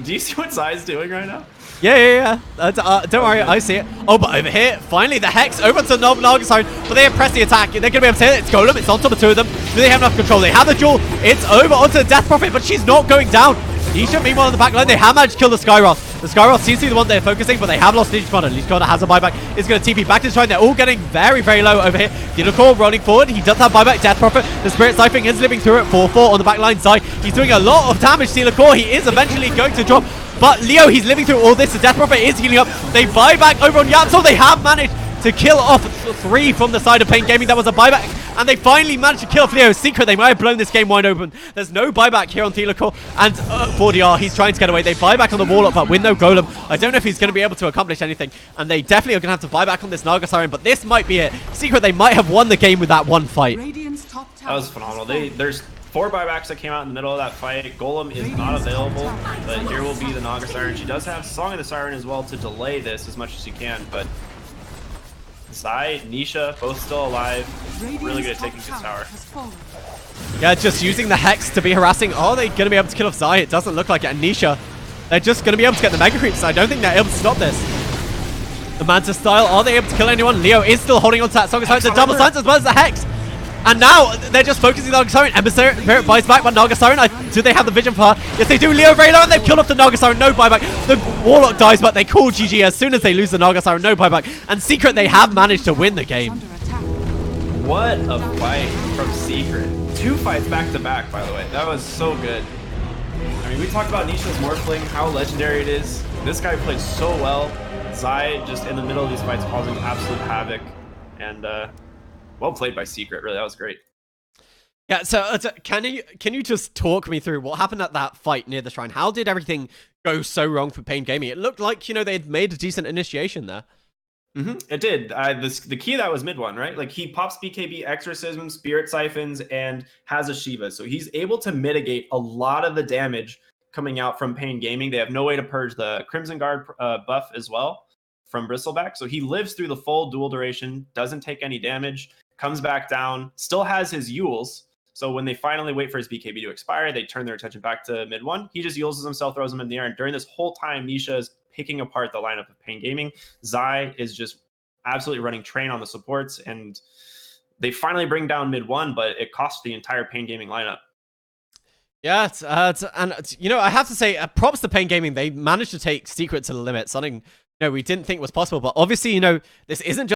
Do you see what Zai's doing right now? Yeah. Don't worry, I see it. Oh, but over here, finally the Hex over to Naga Siren, but they have pressed the attack. They're going to be able to hit it. It's Golem. It's on top of 2 of them. Do they have enough control? They have the duel. It's over onto the Death Prophet, but she's not going down. Nisha, meanwhile, on the back line, they have managed to kill the Skyroth. The Skyroth seems to be the one they're focusing, but they have lost Leech Commander. Leech Commander has a buyback. Is going to TP back to the shrine. They're all getting very, very low over here. Theodore rolling forward. He does have buyback. Death Prophet. The Spirit Siphoning is living through it. 4-4 on the back line side. He's doing a lot of damage. Theodore, he is eventually going to drop. But Leo, he's living through all this. The Death Prophet is healing up. They buy back over on Yapsol. They have managed to to kill off 3 from the side of Pain Gaming. That was a buyback, and they finally managed to kill off Leo's Secret. They might have blown this game wide open. There's no buyback here on Thelical, and 4DR, he's trying to get away. They buy back on the Warlock, but with no Golem, I don't know if he's going to be able to accomplish anything, and they definitely are going to have to buy back on this Naga Siren, but this might be it. Secret, they might have won the game with that one fight. Radiant's top tower That was phenomenal. There's 4 buybacks that came out in the middle of that fight. Golem is not available, but here will be the Naga Siren. She does have Song of the Siren as well to delay this as much as she can, but Zai, Nisha, both still alive. Really good at taking this tower. Yeah, just using the Hex to be harassing. Are they going to be able to kill off Zai? It doesn't look like it. And Nisha, they're just going to be able to get the Mega Creeps. I don't think they're able to stop this. The Manta style, are they able to kill anyone? Leo is still holding on to that Song of Siren. The double silence as well as the Hex. And now they're just focusing on Naga Siren. Ember Spirit buys back, but Naga Siren, do they have the vision for her? Yes, they do. Leo very low, and they've killed off the Naga Siren. No buyback. The Warlock dies, but they call GG as soon as they lose the Naga Siren. No buyback. And Secret, they have managed to win the game. What a fight from Secret. 2 fights back to back, by the way. That was so good. I mean, we talked about Nisha's Morphling, how legendary it is. This guy played so well. Zai just in the middle of these fights causing absolute havoc. And well played by Secret, really. That was great. Yeah, so can you just talk me through what happened at that fight near the shrine? How did everything go so wrong for Pain Gaming? It looked like, you know, they had made a decent initiation there. It did. The key of that was mid one, right? Like he pops BKB, Exorcism, Spirit Siphons, and has a Shiva. So he's able to mitigate a lot of the damage coming out from Pain Gaming. They have no way to purge the Crimson Guard buff as well from Bristleback. So he lives through the full dual duration, doesn't take any damage, comes back down, still has his Yules. So when they finally wait for his BKB to expire, they turn their attention back to mid one. He just Yules himself, throws him in the air. And during this whole time, Nisha is picking apart the lineup of Pain Gaming. Zai is just absolutely running train on the supports. And they finally bring down mid one, but it costs the entire Pain Gaming lineup. Yeah, and you know, I have to say, props to Pain Gaming. They managed to take Secret to the limit, something we didn't think was possible. But obviously, you know, this isn't just